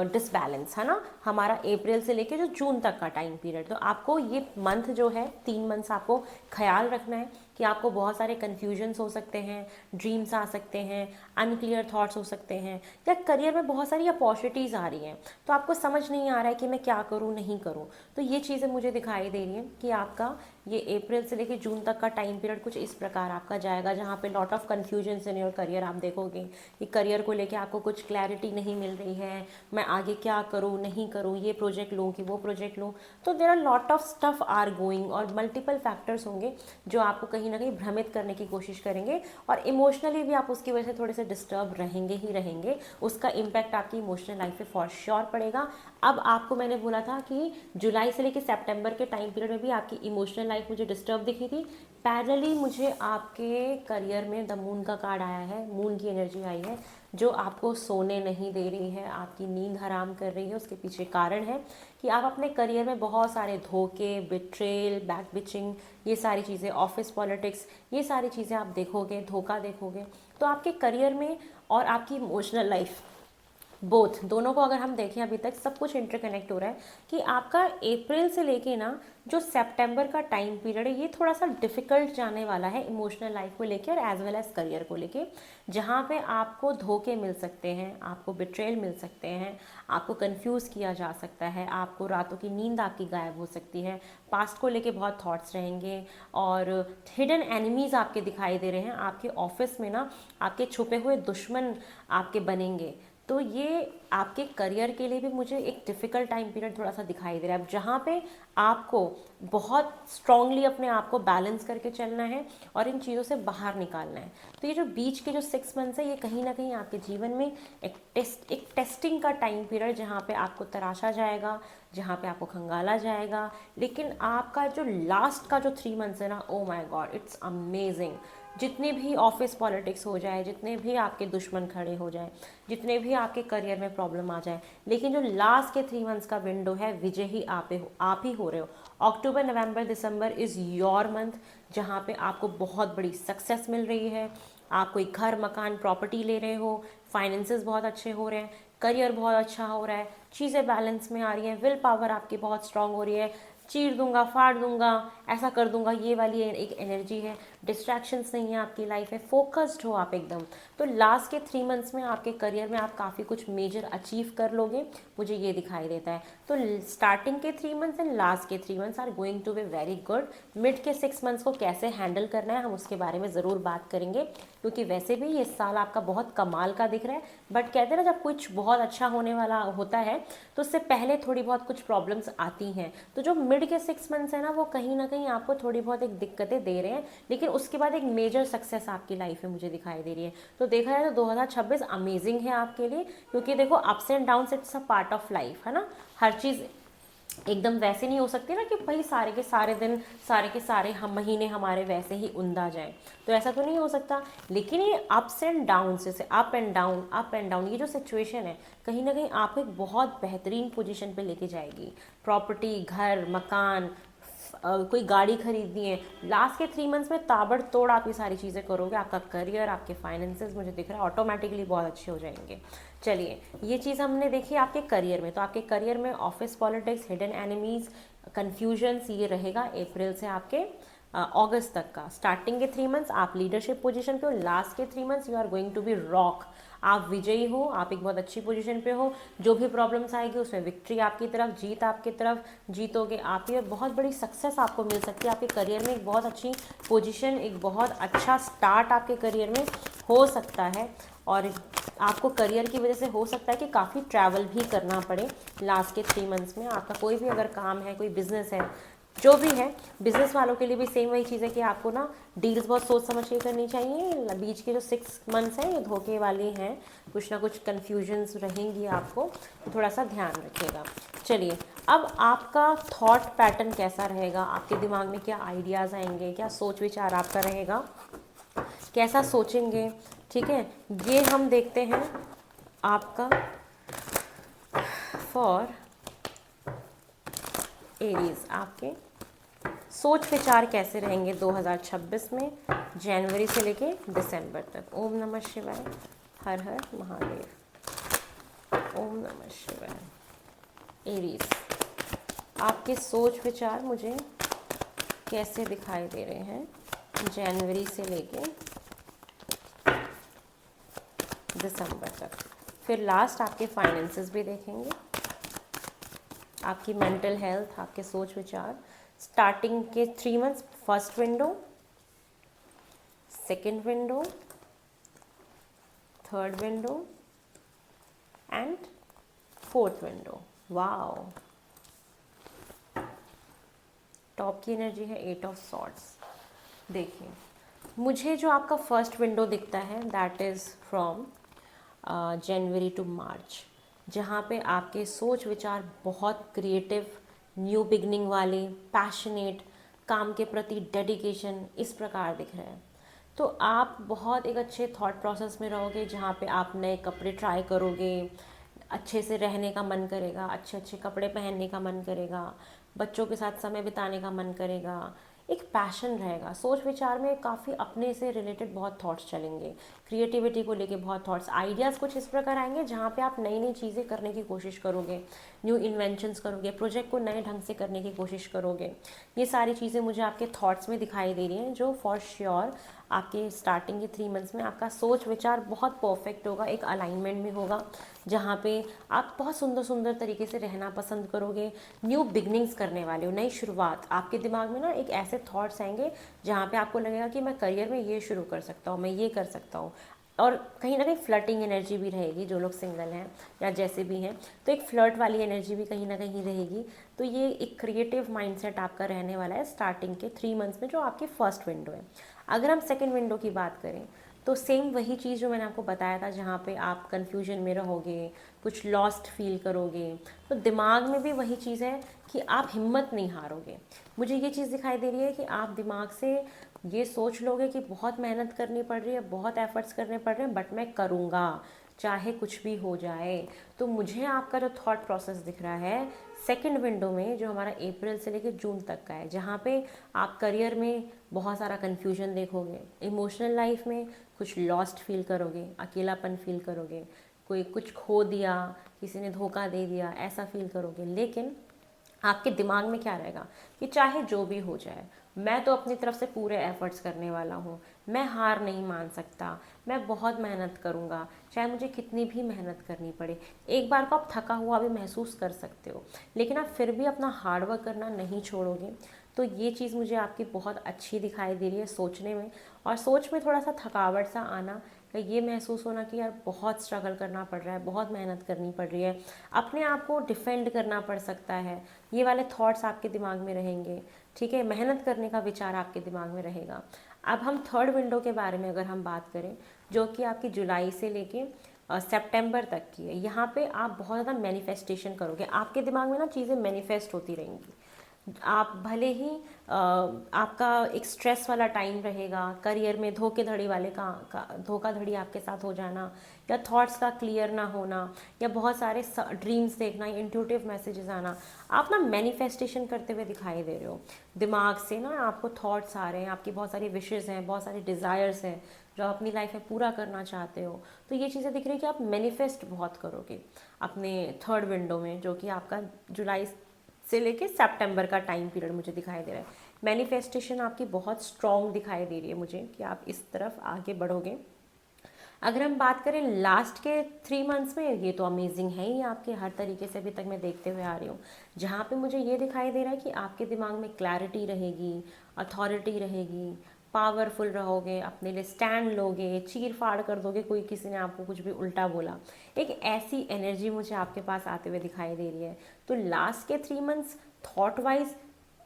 disbalance, है ना, हमारा अप्रैल से लेके जो जून तक का टाइम पीरियड। तो आपको ये मंथ जो है, 3 मंथ्स आपको ख्याल रखना है कि आपको बहुत सारे कन्फ्यूजन्स हो सकते हैं, ड्रीम्स आ सकते हैं, अनक्लियर थॉट्स हो सकते हैं, या करियर में बहुत सारी अपॉर्चुनिटीज़ आ रही हैं, तो आपको समझ नहीं आ रहा है कि मैं क्या करूँ नहीं करूँ। तो ये चीज़ें मुझे दिखाई दे रही हैं कि आपका ये अप्रैल से लेकर जून तक का टाइम पीरियड कुछ इस प्रकार आपका जाएगा, जहाँ पे lot of confusions in your career आप देखोगे कि करियर को लेके आपको कुछ क्लैरिटी नहीं मिल रही है, मैं आगे क्या करूँ नहीं करूँ, ये प्रोजेक्ट लूँ कि वो प्रोजेक्ट लूँ। तो there are lot of stuff are going, और मल्टीपल फैक्टर्स होंगे जो आपको कहीं ना कहीं भ्रमित करने की कोशिश करेंगे, और इमोशनली भी आप उसकी वजह से थोड़े से डिस्टर्ब रहेंगे ही रहेंगे। उसका इम्पैक्ट आपकी इमोशनल लाइफ पे फॉर श्योर पड़ेगा। अब आपको मैंने बोला था कि जुलाई से लेकर सितंबर के टाइम पीरियड में भी आपकी इमोशनल लाइफ मुझे डिस्टर्ब दिखी थी। पैरेलली मुझे आपके करियर में द मून का कार्ड आया है, मून की एनर्जी आई है, जो आपको सोने नहीं दे रही है, आपकी नींद हराम कर रही है। उसके पीछे कारण है कि आप अपने करियर में बहुत सारे धोखे, बिट्रेल, बैक बिचिंग, ये सारी चीज़ें, ऑफिस पॉलिटिक्स, ये सारी चीज़ें आप देखोगे, धोखा देखोगे। तो आपके करियर में और आपकी इमोशनल लाइफ बोथ, दोनों को अगर हम देखें, अभी तक सब कुछ इंटरकनेक्ट हो रहा है कि आपका अप्रैल से लेके ना जो सितंबर का टाइम पीरियड है, ये थोड़ा सा डिफिकल्ट जाने वाला है इमोशनल लाइफ को लेके और एज वेल एज करियर को लेके, जहाँ पे आपको धोखे मिल सकते हैं, आपको बिट्रेल मिल सकते हैं, आपको कंफ्यूज किया जा सकता है, आपको रातों की नींद आपकी गायब हो सकती है, पास्ट को लेके बहुत थॉट्स रहेंगे, और हिडन एनिमीज़ आपके दिखाई दे रहे हैं। आपके ऑफिस में ना आपके छुपे हुए दुश्मन आपके बनेंगे। तो ये आपके करियर के लिए भी मुझे एक डिफ़िकल्ट टाइम पीरियड थोड़ा सा दिखाई दे रहा है, जहाँ पे आपको बहुत स्ट्रांगली अपने आप को बैलेंस करके चलना है और इन चीज़ों से बाहर निकालना है। तो ये जो बीच के जो 6 मंथ्स है, ये कहीं ना कहीं आपके जीवन में एक टेस्टिंग का टाइम पीरियड, जहाँ पे आपको तराशा जाएगा, जहाँ पे आपको खंगाला जाएगा। लेकिन आपका जो लास्ट का जो 3 मंथ्स है ना, oh my God, it's amazing. जितने भी ऑफिस पॉलिटिक्स हो जाए, जितने भी आपके दुश्मन खड़े हो जाए, जितने भी आपके करियर में प्रॉब्लम आ जाए, लेकिन जो लास्ट के 3 मंथ्स का विंडो है, विजय ही आप ही हो रहे हो। अक्टूबर, नवंबर, दिसंबर इज़ योर मंथ, जहाँ पे आपको बहुत बड़ी सक्सेस मिल रही है। आप कोई घर, मकान, प्रॉपर्टी ले रहे हो, फाइनेंसेस बहुत अच्छे हो रहे हैं, करियर बहुत अच्छा हो रहा है, चीज़ें बैलेंस में आ रही हैं, विल पावर आपकी बहुत स्ट्रांग हो रही है, चीर दूंगा, फाड़ दूंगा, ऐसा कर दूंगा, ये वाली एक एनर्जी है। डिस्ट्रैक्शंस नहीं है आपकी लाइफ में, फोकस्ड हो आप एकदम। तो लास्ट के 3 मंथ्स में आपके करियर में आप काफ़ी कुछ मेजर अचीव कर लोगे, मुझे ये दिखाई देता है। तो स्टार्टिंग के 3 मंथ्स एंड लास्ट के 3 months are going to be very good. Mid के 6 मंथ्स को कैसे हैंडल करना है, हम उसके बारे में ज़रूर बात करेंगे, क्योंकि वैसे भी ये साल आपका बहुत कमाल का दिख रहा है। बट कहते हैं ना, जब कुछ बहुत अच्छा होने वाला होता है तो उससे पहले थोड़ी बहुत कुछ प्रॉब्लम्स आती हैं। तो जो मिड के 6 मंथ्स है ना, वो कहीं ना कहीं आपको थोड़ी बहुत एक दिक्कतें दे रहे हैं, लेकिन उसके बाद एक मेजर सक्सेस आपकी लाइफ में मुझे दिखाई दे रही है। तो देखा जाए तो 2026 अमेजिंग है आपके लिए, क्योंकि देखो, ups and downs it's a part of life, है ना। हर चीज़ एकदम वैसे नहीं हो सकते ना कि भाई सारे के सारे दिन, सारे के सारे हम महीने हमारे वैसे ही उंधा जाए, तो ऐसा तो नहीं हो सकता। लेकिन ये अप्स एंड डाउन, जैसे up and down, up and down, ये जो सिचुएशन है कहीं ना कहीं आपको एक बहुत बेहतरीन पोजीशन पे लेके जाएगी। प्रॉपर्टी, घर, मकान, कोई गाड़ी खरीदनी है, लास्ट के 3 मंथ्स में ताबड़तोड़ आप ये सारी चीज़ें करोगे। आपका करियर, आपके फाइनेंसेस, मुझे दिख रहा है ऑटोमेटिकली बहुत अच्छे हो जाएंगे। चलिए, ये चीज़ हमने देखी आपके करियर में। तो आपके करियर में office politics, hidden enemies, confusions, ये रहेगा अप्रैल से आपके अगस्त तक का। स्टार्टिंग के 3 मंथ्स आप लीडरशिप पोजीशन पे हो, लास्ट के 3 months you are going to be rock. आप विजयी हो, आप एक बहुत अच्छी पोजीशन पे हो। जो भी प्रॉब्लम्स आएगी उसमें विक्ट्री आपकी तरफ, जीत आपकी तरफ, जीतोगे आप ही, और बहुत बड़ी सक्सेस आपको मिल सकती है। आपके करियर में एक बहुत अच्छी पोजीशन, एक बहुत अच्छा स्टार्ट आपके करियर में हो सकता है। और आपको करियर की वजह से हो सकता है कि काफ़ी ट्रैवल भी करना पड़े लास्ट के 3 मंथ्स में। आपका कोई भी अगर काम है, कोई बिजनेस है, जो भी है, बिजनेस वालों के लिए भी सेम वही चीज़ है कि आपको ना डील्स बहुत सोच समझ के करनी चाहिए। बीच के जो 6 मंथ्स हैं ये धोखे वाले हैं, कुछ ना कुछ कन्फ्यूजन्स रहेंगी आपको, तो थोड़ा सा ध्यान रखिएगा। चलिए, अब आपका थॉट पैटर्न कैसा रहेगा, आपके दिमाग में क्या आइडियाज़ आएंगे, क्या सोच विचार आपका रहेगा, कैसा सोचेंगे, ठीक है, ये हम देखते हैं आपका फॉर एरीज। आपके सोच विचार कैसे रहेंगे 2026 में, जनवरी से लेके दिसंबर तक। ओम नमः शिवाय, हर हर महादेव, ओम नमः शिवाय। एरीज, आपके सोच विचार मुझे कैसे दिखाई दे रहे हैं जनवरी से लेके दिसंबर तक। फिर लास्ट आपके फाइनेंसेस भी देखेंगे, आपकी मेंटल हेल्थ, आपके सोच विचार। स्टार्टिंग के 3 months, first window, second window, third window and fourth window. Wow, top की एनर्जी है 8 ऑफ सॉर्ड्स। देखिए, मुझे जो आपका फर्स्ट विंडो दिखता है that is from January to March, जहाँ पे आपके सोच विचार बहुत क्रिएटिव, न्यू बिगनिंग वाले, पैशनेट, काम के प्रति डेडिकेशन, इस प्रकार दिख रहे हैं। तो आप बहुत एक अच्छे थॉट प्रोसेस में रहोगे, जहाँ पे आप नए कपड़े ट्राई करोगे, अच्छे से रहने का मन करेगा, अच्छे अच्छे कपड़े पहनने का मन करेगा, बच्चों के साथ समय बिताने का मन करेगा, एक पैशन रहेगा। सोच विचार में काफ़ी अपने से रिलेटेड बहुत थॉट्स चलेंगे, क्रिएटिविटी को लेके बहुत थॉट्स, आइडियाज़ कुछ इस प्रकार आएंगे जहाँ पे आप नई नई चीज़ें करने की कोशिश करोगे, न्यू इन्वेंशंस करोगे, प्रोजेक्ट को नए ढंग से करने की कोशिश करोगे। ये सारी चीज़ें मुझे आपके थॉट्स में दिखाई दे रही हैं, जो फॉर श्योर आपके स्टार्टिंग के 3 मंथ्स में आपका सोच विचार बहुत परफेक्ट होगा, एक अलाइनमेंट में होगा, जहाँ पे आप बहुत सुंदर सुंदर तरीके से रहना पसंद करोगे। न्यू बिगनिंग्स करने वाले हो, नई शुरुआत। आपके दिमाग में ना एक ऐसे थॉट्स आएंगे जहाँ पे आपको लगेगा कि मैं करियर में ये शुरू कर सकता हूँ, मैं ये कर सकता हूँ। और कहीं ना कहीं फ्लर्टिंग एनर्जी भी रहेगी, जो लोग सिंगल हैं या जैसे भी हैं, तो एक फ्लर्ट वाली एनर्जी भी कहीं ना कहीं रहेगी। तो ये एक क्रिएटिव माइंडसेट आपका रहने वाला है स्टार्टिंग के 3 मंथ्स में, जो आपकी फर्स्ट विंडो है। अगर हम सेकेंड विंडो की बात करें तो सेम वही चीज़ जो मैंने आपको बताया था, जहाँ पे आप कन्फ्यूजन में रहोगे, कुछ लॉस्ट फील करोगे, तो दिमाग में भी वही चीज़ है कि आप हिम्मत नहीं हारोगे। मुझे ये चीज़ दिखाई दे रही है कि आप दिमाग से ये सोच लोगे कि बहुत मेहनत करनी पड़ रही है, बहुत एफर्ट्स करने पड़ रहे हैं, बट मैं करूँगा चाहे कुछ भी हो जाए। तो मुझे आपका जो थॉट प्रोसेस दिख रहा है सेकंड विंडो में, जो हमारा अप्रैल से लेकर जून तक का है, जहाँ पे आप करियर में बहुत सारा कन्फ्यूजन देखोगे, इमोशनल लाइफ में कुछ लॉस्ट फील करोगे, अकेलापन फील करोगे, कोई कुछ खो दिया, किसी ने धोखा दे दिया, ऐसा फील करोगे। लेकिन आपके दिमाग में क्या रहेगा कि चाहे जो भी हो जाए, मैं तो अपनी तरफ से पूरे एफर्ट्स करने वाला हूँ, मैं हार नहीं मान सकता, मैं बहुत मेहनत करूँगा, चाहे मुझे कितनी भी मेहनत करनी पड़े। एक बार को आप थका हुआ भी महसूस कर सकते हो, लेकिन आप फिर भी अपना हार्डवर्क करना नहीं छोड़ोगे। तो ये चीज़ मुझे आपकी बहुत अच्छी दिखाई दे रही है सोचने में। और सोच में थोड़ा सा थकावट सा आना, ये महसूस होना कि यार बहुत स्ट्रगल करना पड़ रहा है, बहुत मेहनत करनी पड़ रही है, अपने आप को डिफेंड करना पड़ सकता है, ये वाले थॉट्स आपके दिमाग में रहेंगे। ठीक है, मेहनत करने का विचार आपके दिमाग में रहेगा। अब हम थर्ड विंडो के बारे में अगर हम बात करें, जो कि आपकी जुलाई से लेके सितंबर तक की है। यहाँ पे आप बहुत ज़्यादा मैनिफेस्टेशन करोगे, आपके दिमाग में ना चीज़ें मैनिफेस्ट होती रहेंगी। आप भले ही आपका एक स्ट्रेस वाला टाइम रहेगा, करियर में धोखाधड़ी वाले का धोखाधड़ी आपके साथ हो जाना, या थॉट्स का क्लियर ना होना, या बहुत सारे ड्रीम्स देखना, या इंट्यूटिव मैसेजेस आना, आप ना मैनिफेस्टेशन करते हुए दिखाई दे रहे हो। दिमाग से ना आपको थॉट्स आ रहे हैं, आपकी बहुत सारी विशेज़ हैं, बहुत सारी डिज़ायर्स हैं जो आप अपनी लाइफ में पूरा करना चाहते हो। तो ये चीज़ें दिख रही है कि आप मैनिफेस्ट बहुत करोगे अपने थर्ड विंडो में, जो कि आपका जुलाई से लेके सितंबर का टाइम पीरियड मुझे दिखाई दे रहा है। मैनिफेस्टेशन आपकी बहुत स्ट्रॉन्ग दिखाई दे रही है मुझे कि आप इस तरफ आगे बढ़ोगे। अगर हम बात करें लास्ट के 3 मंथ्स में, ये तो अमेजिंग है ही आपके हर तरीके से अभी तक मैं देखते हुए आ रही हूँ। जहाँ पे मुझे ये दिखाई दे रहा है कि आपके दिमाग में क्लैरिटी रहेगी, अथॉरिटी रहेगी, पावरफुल रहोगे, अपने लिए स्टैंड लोगे, चीर फाड़ कर दोगे कोई किसी ने आपको कुछ भी उल्टा बोला। एक ऐसी एनर्जी मुझे आपके पास आते हुए दिखाई दे रही है। तो लास्ट के 3 मंथ्स थॉट वाइज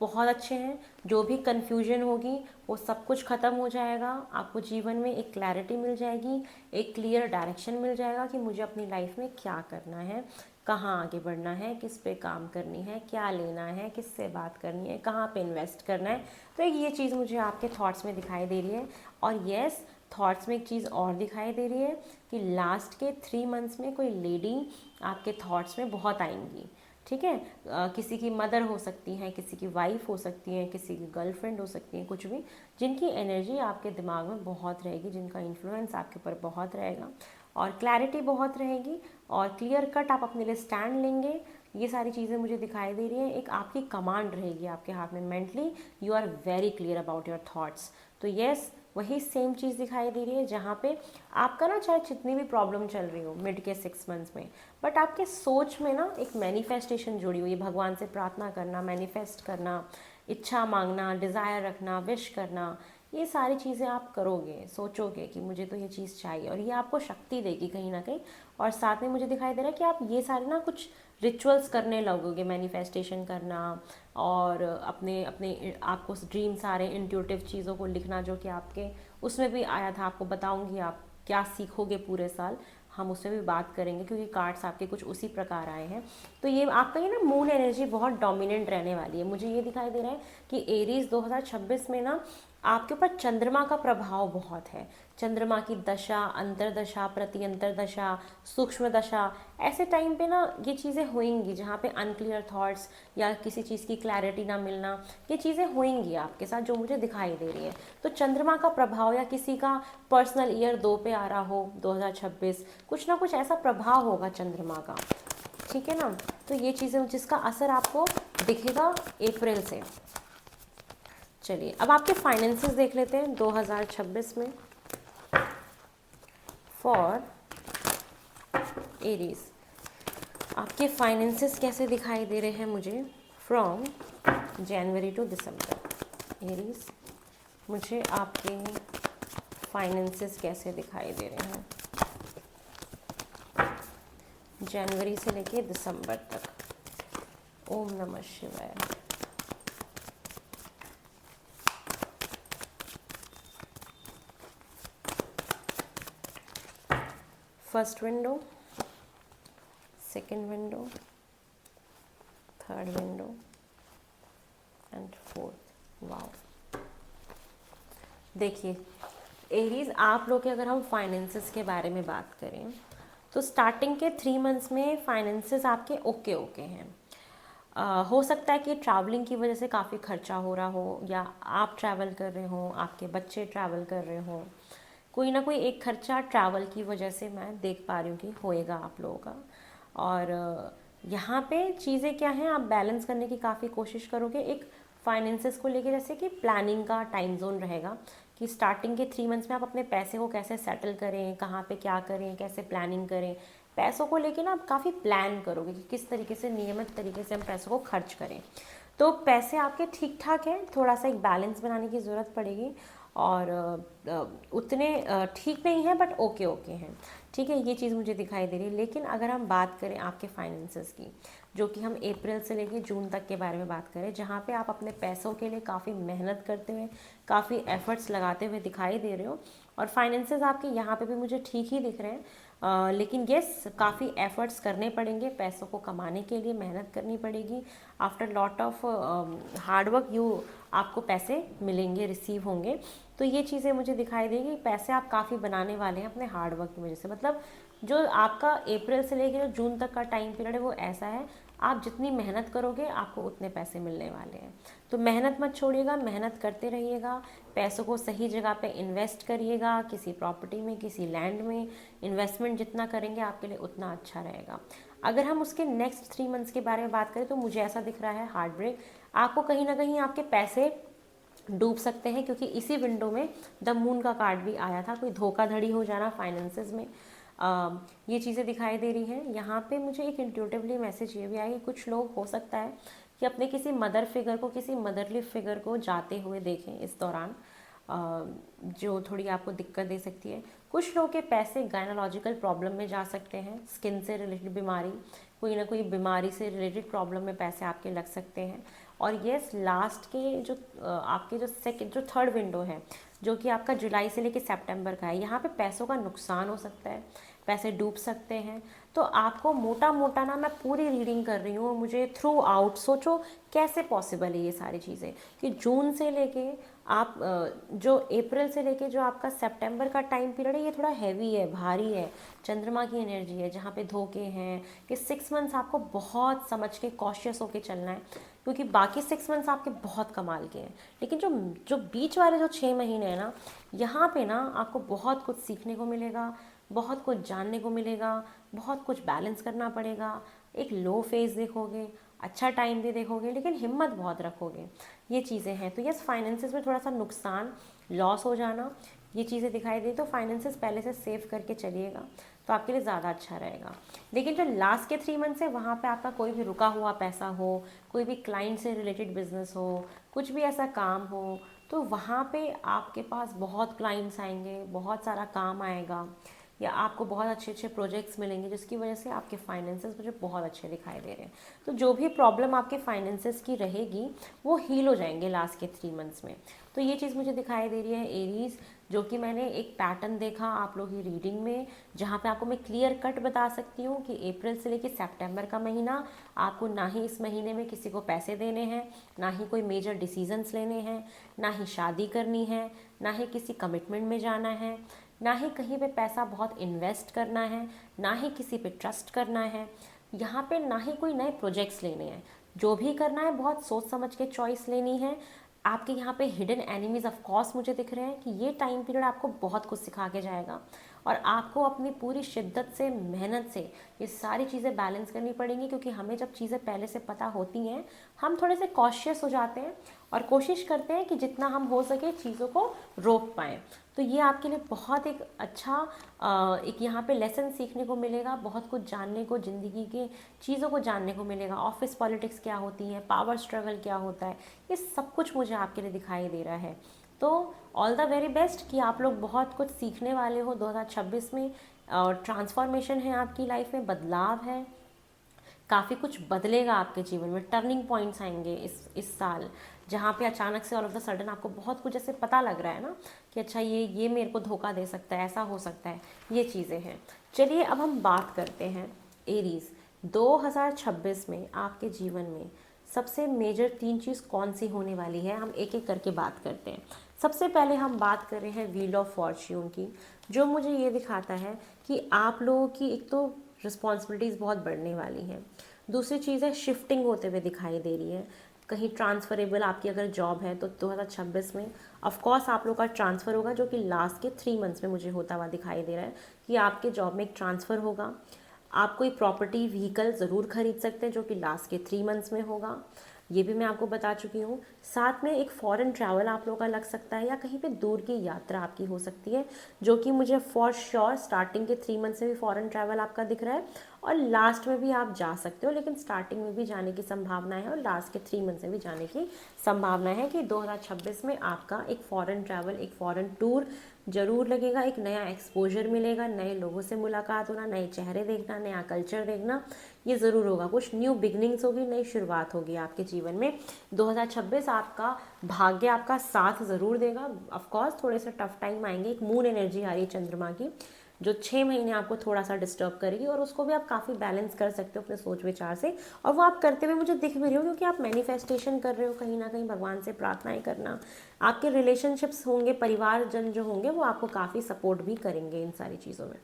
बहुत अच्छे हैं। जो भी कन्फ्यूजन होगी वो सब कुछ ख़त्म हो जाएगा। आपको जीवन में एक क्लैरिटी मिल जाएगी, एक क्लियर डायरेक्शन मिल जाएगा कि मुझे अपनी लाइफ में क्या करना है, कहाँ आगे बढ़ना है, किस पे काम करनी है, क्या लेना है, किससे बात करनी है, कहाँ पे इन्वेस्ट करना है। तो एक ये चीज़ मुझे आपके थॉट्स में दिखाई दे रही है। और येस, थॉट्स में एक चीज़ और दिखाई दे रही है कि लास्ट के 3 मंथ्स में कोई लेडी आपके थॉट्स में बहुत आएंगी। ठीक है, किसी की मदर हो सकती हैं, किसी की वाइफ हो सकती हैं, किसी की गर्लफ्रेंड हो सकती हैं, कुछ भी, जिनकी एनर्जी आपके दिमाग में बहुत रहेगी, जिनका इन्फ्लुएंस आपके ऊपर बहुत रहेगा, और क्लैरिटी बहुत रहेगी, और क्लियर कट आप अपने लिए स्टैंड लेंगे। ये सारी चीज़ें मुझे दिखाई दे रही हैं। एक आपकी कमांड रहेगी आपके हाथ में, mentally you are very clear about your thoughts. तो येस, वही सेम चीज़ दिखाई दे रही है जहाँ पे आपका ना चाहे जितनी भी प्रॉब्लम चल रही हो मिड के 6 मंथ्स में, बट आपके सोच में ना एक मैनिफेस्टेशन जुड़ी हुई है। भगवान से प्रार्थना करना, मैनिफेस्ट करना, इच्छा मांगना, डिज़ायर रखना, विश करना, ये सारी चीज़ें आप करोगे, सोचोगे कि मुझे तो ये चीज़ चाहिए, और ये आपको शक्ति देगी कहीं ना कहीं। और साथ में मुझे दिखाई दे रहा है कि आप ये सारे ना कुछ रिचुअल्स करने लगोगे, मैनिफेस्टेशन करना, और अपने अपने आपको ड्रीम्स आ रहे हैं, इंट्यूटिव चीज़ों को लिखना, जो कि आपके उसमें भी आया था। आपको बताऊंगी आप क्या सीखोगे पूरे साल, हम उसमें भी बात करेंगे, क्योंकि कार्ड्स आपके कुछ उसी प्रकार आए हैं। तो ये आपका ये ना मून एनर्जी बहुत डोमिनेंट रहने वाली है। मुझे ये दिखाई दे रहा है कि एरीज 2026 में ना आपके ऊपर चंद्रमा का प्रभाव बहुत है। चंद्रमा की दशा, अंतरदशा, प्रति अंतरदशा, सूक्ष्म दशा, ऐसे टाइम पे ना ये चीज़ें होंगी जहाँ पे अनक्लियर थॉट्स या किसी चीज़ की क्लैरिटी ना मिलना, ये चीज़ें होंगी आपके साथ, जो मुझे दिखाई दे रही है। तो चंद्रमा का प्रभाव, या किसी का पर्सनल ईयर 2 पे आ रहा हो 2026, कुछ ना कुछ ऐसा प्रभाव होगा चंद्रमा का। ठीक है ना, तो ये चीज़ें जिसका असर आपको दिखेगा अप्रैल से। चलिए अब आपके फाइनेंसेस देख लेते हैं 2026 में फॉर एरीज। आपके फाइनेंसेस कैसे दिखाई दे रहे हैं मुझे from January to December. Aries, मुझे आपके फाइनेंसेस कैसे दिखाई दे रहे हैं जनवरी से लेके दिसंबर तक। ओम नमः शिवाय। First window, second window, third window and fourth. Wow, देखिए एरीज, आप लोग के अगर हम फाइनेंसेस के बारे में बात करें तो स्टार्टिंग के 3 मंथ्स में फाइनेंसेस आपके ओके ओके हैं। हो सकता है कि ट्रैवलिंग की वजह से काफ़ी खर्चा हो रहा हो, या आप ट्रैवल कर रहे हो, आपके बच्चे ट्रैवल कर रहे हो, कोई ना कोई एक खर्चा ट्रैवल की वजह से मैं देख पा रही हूँ कि होएगा आप लोगों का। और यहाँ पे चीज़ें क्या हैं, आप बैलेंस करने की काफ़ी कोशिश करोगे। एक फाइनेंसेस को लेके जैसे कि प्लानिंग का टाइम जोन रहेगा कि स्टार्टिंग के 3 मंथ्स में आप अपने पैसे को कैसे सेटल करें, कहाँ पे क्या करें, कैसे प्लानिंग करें। पैसों को लेके ना आप काफ़ी प्लान करोगे कि किस तरीके से, नियमित तरीके से हम पैसों को खर्च करें। तो पैसे आपके ठीक ठाक हैं, थोड़ा सा एक बैलेंस बनाने की ज़रूरत पड़ेगी। और उतने ठीक नहीं है बट ओके ओके हैं। ठीक है, ये चीज़ मुझे दिखाई दे रही है। लेकिन अगर हम बात करें आपके फाइनेंसेस की, जो कि हम अप्रैल से लेके जून तक के बारे में बात करें, जहाँ पे आप अपने पैसों के लिए काफ़ी मेहनत करते हुए, काफ़ी एफर्ट्स लगाते हुए दिखाई दे रहे हो, और फाइनेंसेस आपके यहाँ पे भी मुझे ठीक ही दिख रहे हैं। लेकिन यस, काफ़ी एफर्ट्स करने पड़ेंगे, पैसों को कमाने के लिए मेहनत करनी पड़ेगी। After lot of hard work आपको पैसे मिलेंगे, रिसीव होंगे। तो ये चीज़ें मुझे दिखाई देगी, पैसे आप काफ़ी बनाने वाले हैं अपने हार्ड वर्क की वजह से। मतलब जो आपका अप्रैल से लेकर जून तक का टाइम पीरियड है वो ऐसा है, आप जितनी मेहनत करोगे आपको उतने पैसे मिलने वाले हैं। तो मेहनत मत छोड़िएगा, मेहनत करते रहिएगा, पैसों को सही जगह पे इन्वेस्ट करिएगा, किसी प्रॉपर्टी में, किसी लैंड में इन्वेस्टमेंट जितना करेंगे आपके लिए उतना अच्छा रहेगा। अगर हम उसके नेक्स्ट 3 मंथ्स के बारे में बात करें तो मुझे ऐसा दिख रहा है हार्ट ब्रेक, आपको कहीं ना कहीं आपके पैसे डूब सकते हैं, क्योंकि इसी विंडो में द मून का कार्ड भी आया था, कोई धोखाधड़ी हो जाना फाइनेंसेस में। ये चीज़ें दिखाई दे रही हैं। यहाँ पे मुझे एक इंट्यूटिवली मैसेज ये भी आया कि कुछ लोग हो सकता है कि अपने किसी मदर फिगर को, किसी मदरली फिगर को जाते हुए देखें इस दौरान, जो थोड़ी आपको दिक्कत दे सकती है। कुछ लोगों के पैसे गायनोलॉजिकल प्रॉब्लम में जा सकते हैं, स्किन से रिलेटेड बीमारी, कोई ना कोई बीमारी से रिलेटेड प्रॉब्लम में पैसे आपके लग सकते हैं। और यस, लास्ट के जो आपके जो थर्ड विंडो है, जो कि आपका जुलाई से लेकर सितंबर का है, यहाँ पे पैसों का नुकसान हो सकता है, पैसे डूब सकते हैं। तो आपको मोटा मोटा ना, मैं पूरी रीडिंग कर रही हूँ, मुझे थ्रू आउट सोचो कैसे पॉसिबल है ये सारी चीज़ें, कि जून से लेके आप जो अप्रैल से लेके जो आपका सितंबर का टाइम पीरियड है, ये थोड़ा हैवी है, भारी है, चंद्रमा की एनर्जी है, जहाँ पे धोखे हैं। कि 6 मंथ्स आपको बहुत समझ के कॉशियस होके चलना है, क्योंकि बाकी 6 मंथ्स आपके बहुत कमाल के हैं, लेकिन जो जो बीच वाले जो 6 महीने हैं ना, यहाँ पे ना आपको बहुत कुछ सीखने को मिलेगा, बहुत कुछ जानने को मिलेगा, बहुत कुछ बैलेंस करना पड़ेगा। एक लो फेज देखोगे, अच्छा टाइम भी देखोगे, लेकिन हिम्मत बहुत रखोगे, ये चीज़ें हैं। तो यस, फाइनेंसेस में थोड़ा सा नुकसान, लॉस हो जाना, ये चीज़ें दिखाई दी। तो फाइनेंसेस पहले से सेव करके चलिएगा तो आपके लिए ज़्यादा अच्छा रहेगा। लेकिन जो लास्ट के 3 मंथ्स है, वहाँ पे आपका कोई भी रुका हुआ पैसा हो, कोई भी क्लाइंट से रिलेटेड बिजनेस हो, कुछ भी ऐसा काम हो, तो वहाँ पे आपके पास बहुत क्लाइंट्स आएंगे, बहुत सारा काम आएगा, या आपको बहुत अच्छे अच्छे प्रोजेक्ट्स मिलेंगे, जिसकी वजह से आपके फाइनेंसेस मुझे बहुत अच्छे दिखाई दे रहे हैं। तो जो भी प्रॉब्लम आपके फाइनेंसेस की रहेगी वो हील हो जाएंगे लास्ट के 3 मंथ्स में। तो ये चीज़ मुझे दिखाई दे रही है एरीज, जो कि मैंने एक पैटर्न देखा आप लोग की रीडिंग में, जहाँ पे आपको मैं क्लियर कट बता सकती हूँ कि अप्रैल से लेकर सितंबर का महीना आपको ना ही इस महीने में किसी को पैसे देने हैं, ना ही कोई मेजर डिसीजंस लेने हैं, ना ही शादी करनी है, ना ही किसी कमिटमेंट में जाना है, ना ही कहीं पे पैसा बहुत इन्वेस्ट करना है, ना ही किसी पे ट्रस्ट करना है, यहाँ पे ना ही कोई नए प्रोजेक्ट्स लेने हैं। जो भी करना है बहुत सोच समझ के चॉइस लेनी है। आपके यहाँ पे हिडन एनिमीज ऑफ कोर्स मुझे दिख रहे हैं कि ये टाइम पीरियड आपको बहुत कुछ सिखा के जाएगा, और आपको अपनी पूरी शिद्दत से, मेहनत से ये सारी चीज़ें बैलेंस करनी पड़ेंगी, क्योंकि हमें जब चीज़ें पहले से पता होती हैं हम थोड़े से कॉशियस हो जाते हैं और कोशिश करते हैं कि जितना हम हो सके चीज़ों को रोक पाएँ। तो ये आपके लिए बहुत एक अच्छा एक यहाँ पे लेसन सीखने को मिलेगा, बहुत कुछ जानने को, ज़िंदगी के चीज़ों को जानने को मिलेगा। ऑफिस पॉलिटिक्स क्या होती है, पावर स्ट्रगल क्या होता है, ये सब कुछ मुझे आपके लिए दिखाई दे रहा है। तो ऑल द वेरी बेस्ट, कि आप लोग बहुत कुछ सीखने वाले हो 2026 में। ट्रांसफॉर्मेशन है आपकी लाइफ में, बदलाव है, काफ़ी कुछ बदलेगा आपके जीवन में, टर्निंग पॉइंट्स आएंगे इस साल, जहाँ पे अचानक से ऑल ऑफ द सडन आपको बहुत कुछ ऐसे पता लग रहा है ना कि अच्छा ये मेरे को धोखा दे सकता है, ऐसा हो सकता है, ये चीज़ें हैं। चलिए अब हम बात करते हैं एरीज 2026 में आपके जीवन में सबसे मेजर 3 चीज़ कौन सी होने वाली है, हम एक एक करके बात करते हैं। सबसे पहले हम बात कर रहे हैं व्हील ऑफ फॉर्च्यून की, जो मुझे ये दिखाता है कि आप लोगों की एक तो रिस्पॉन्सिबिलिटीज़ बहुत बढ़ने वाली हैं, दूसरी चीज़ है शिफ्टिंग होते हुए दिखाई दे रही है, कहीं ट्रांसफरेबल आपकी अगर जॉब है तो 2026 में ऑफकोर्स आप लोग का ट्रांसफ़र होगा, जो कि लास्ट के 3 मंथ्स में मुझे होता हुआ दिखाई दे रहा है कि आपके जॉब में एक ट्रांसफ़र होगा। आप कोई प्रॉपर्टी व्हीकल ज़रूर खरीद सकते हैं, जो कि लास्ट के 3 मंथ्स में होगा, ये भी मैं आपको बता चुकी हूँ। साथ में एक फॉरेन ट्रैवल आप लोगों का लग सकता है, या कहीं पे दूर की यात्रा आपकी हो सकती है, जो कि मुझे फॉर श्योर स्टार्टिंग के 3 मंथ से भी फॉरेन ट्रैवल आपका दिख रहा है, और लास्ट में भी आप जा सकते हो, लेकिन स्टार्टिंग में भी जाने की संभावना है और लास्ट के 3 मंथ से भी जाने की संभावना है कि 2026 में आपका एक फॉरेन ट्रैवल, एक फॉरेन टूर ज़रूर लगेगा, एक नया एक्सपोजर मिलेगा, नए लोगों से मुलाकात होना, नए चेहरे देखना, नया कल्चर देखना, ये ज़रूर होगा। कुछ न्यू बिगनिंग्स होगी, नई शुरुआत होगी आपके जीवन में। 2026 आपका भाग्य आपका साथ ज़रूर देगा। ऑफकोर्स थोड़े से टफ टाइम आएंगे, एक मून एनर्जी आ रही है चंद्रमा की, जो 6 महीने आपको थोड़ा सा डिस्टर्ब करेगी, और उसको भी आप काफ़ी बैलेंस कर सकते हो अपने सोच विचार से, और वो आप करते हुए मुझे दिख भी रही हो, क्योंकि आप मैनिफेस्टेशन कर रहे हो कहीं ना कहीं, भगवान से प्रार्थनाएं करना। आपके रिलेशनशिप्स होंगे, परिवारजन जो होंगे वो आपको काफ़ी सपोर्ट भी करेंगे इन सारी चीज़ों में।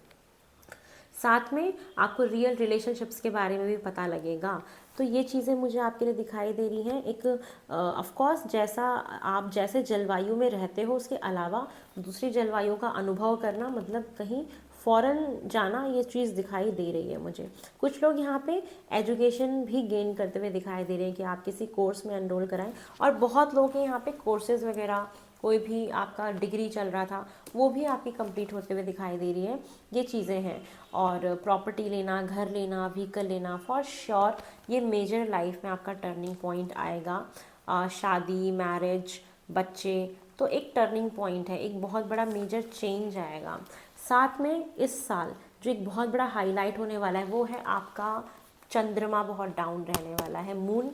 साथ में आपको रियल रिलेशनशिप्स के बारे में भी पता लगेगा। तो ये चीज़ें मुझे आपके लिए दिखाई दे रही हैं। एक ऑफ कोर्स जैसा आप जैसे जलवायु में रहते हो, उसके अलावा दूसरी जलवायु का अनुभव करना, मतलब कहीं फॉरेन जाना, ये चीज़ दिखाई दे रही है मुझे। कुछ लोग यहाँ पे एजुकेशन भी गेन करते हुए दिखाई दे रहे हैं कि आप किसी कोर्स में एनरोल कराएं, और बहुत लोग हैं यहाँ पे कोर्सेज वगैरह, कोई भी आपका डिग्री चल रहा था वो भी आपकी कंप्लीट होते हुए दिखाई दे रही है। ये चीज़ें हैं। और प्रॉपर्टी लेना, घर लेना, व्हीकल लेना, फॉर श्योर ये मेजर लाइफ में आपका टर्निंग पॉइंट आएगा। शादी, मैरिज, बच्चे, तो एक टर्निंग पॉइंट है, एक बहुत बड़ा मेजर चेंज आएगा। साथ में इस साल जो एक बहुत बड़ा हाईलाइट होने वाला है वो है आपका चंद्रमा बहुत डाउन रहने वाला है, मून,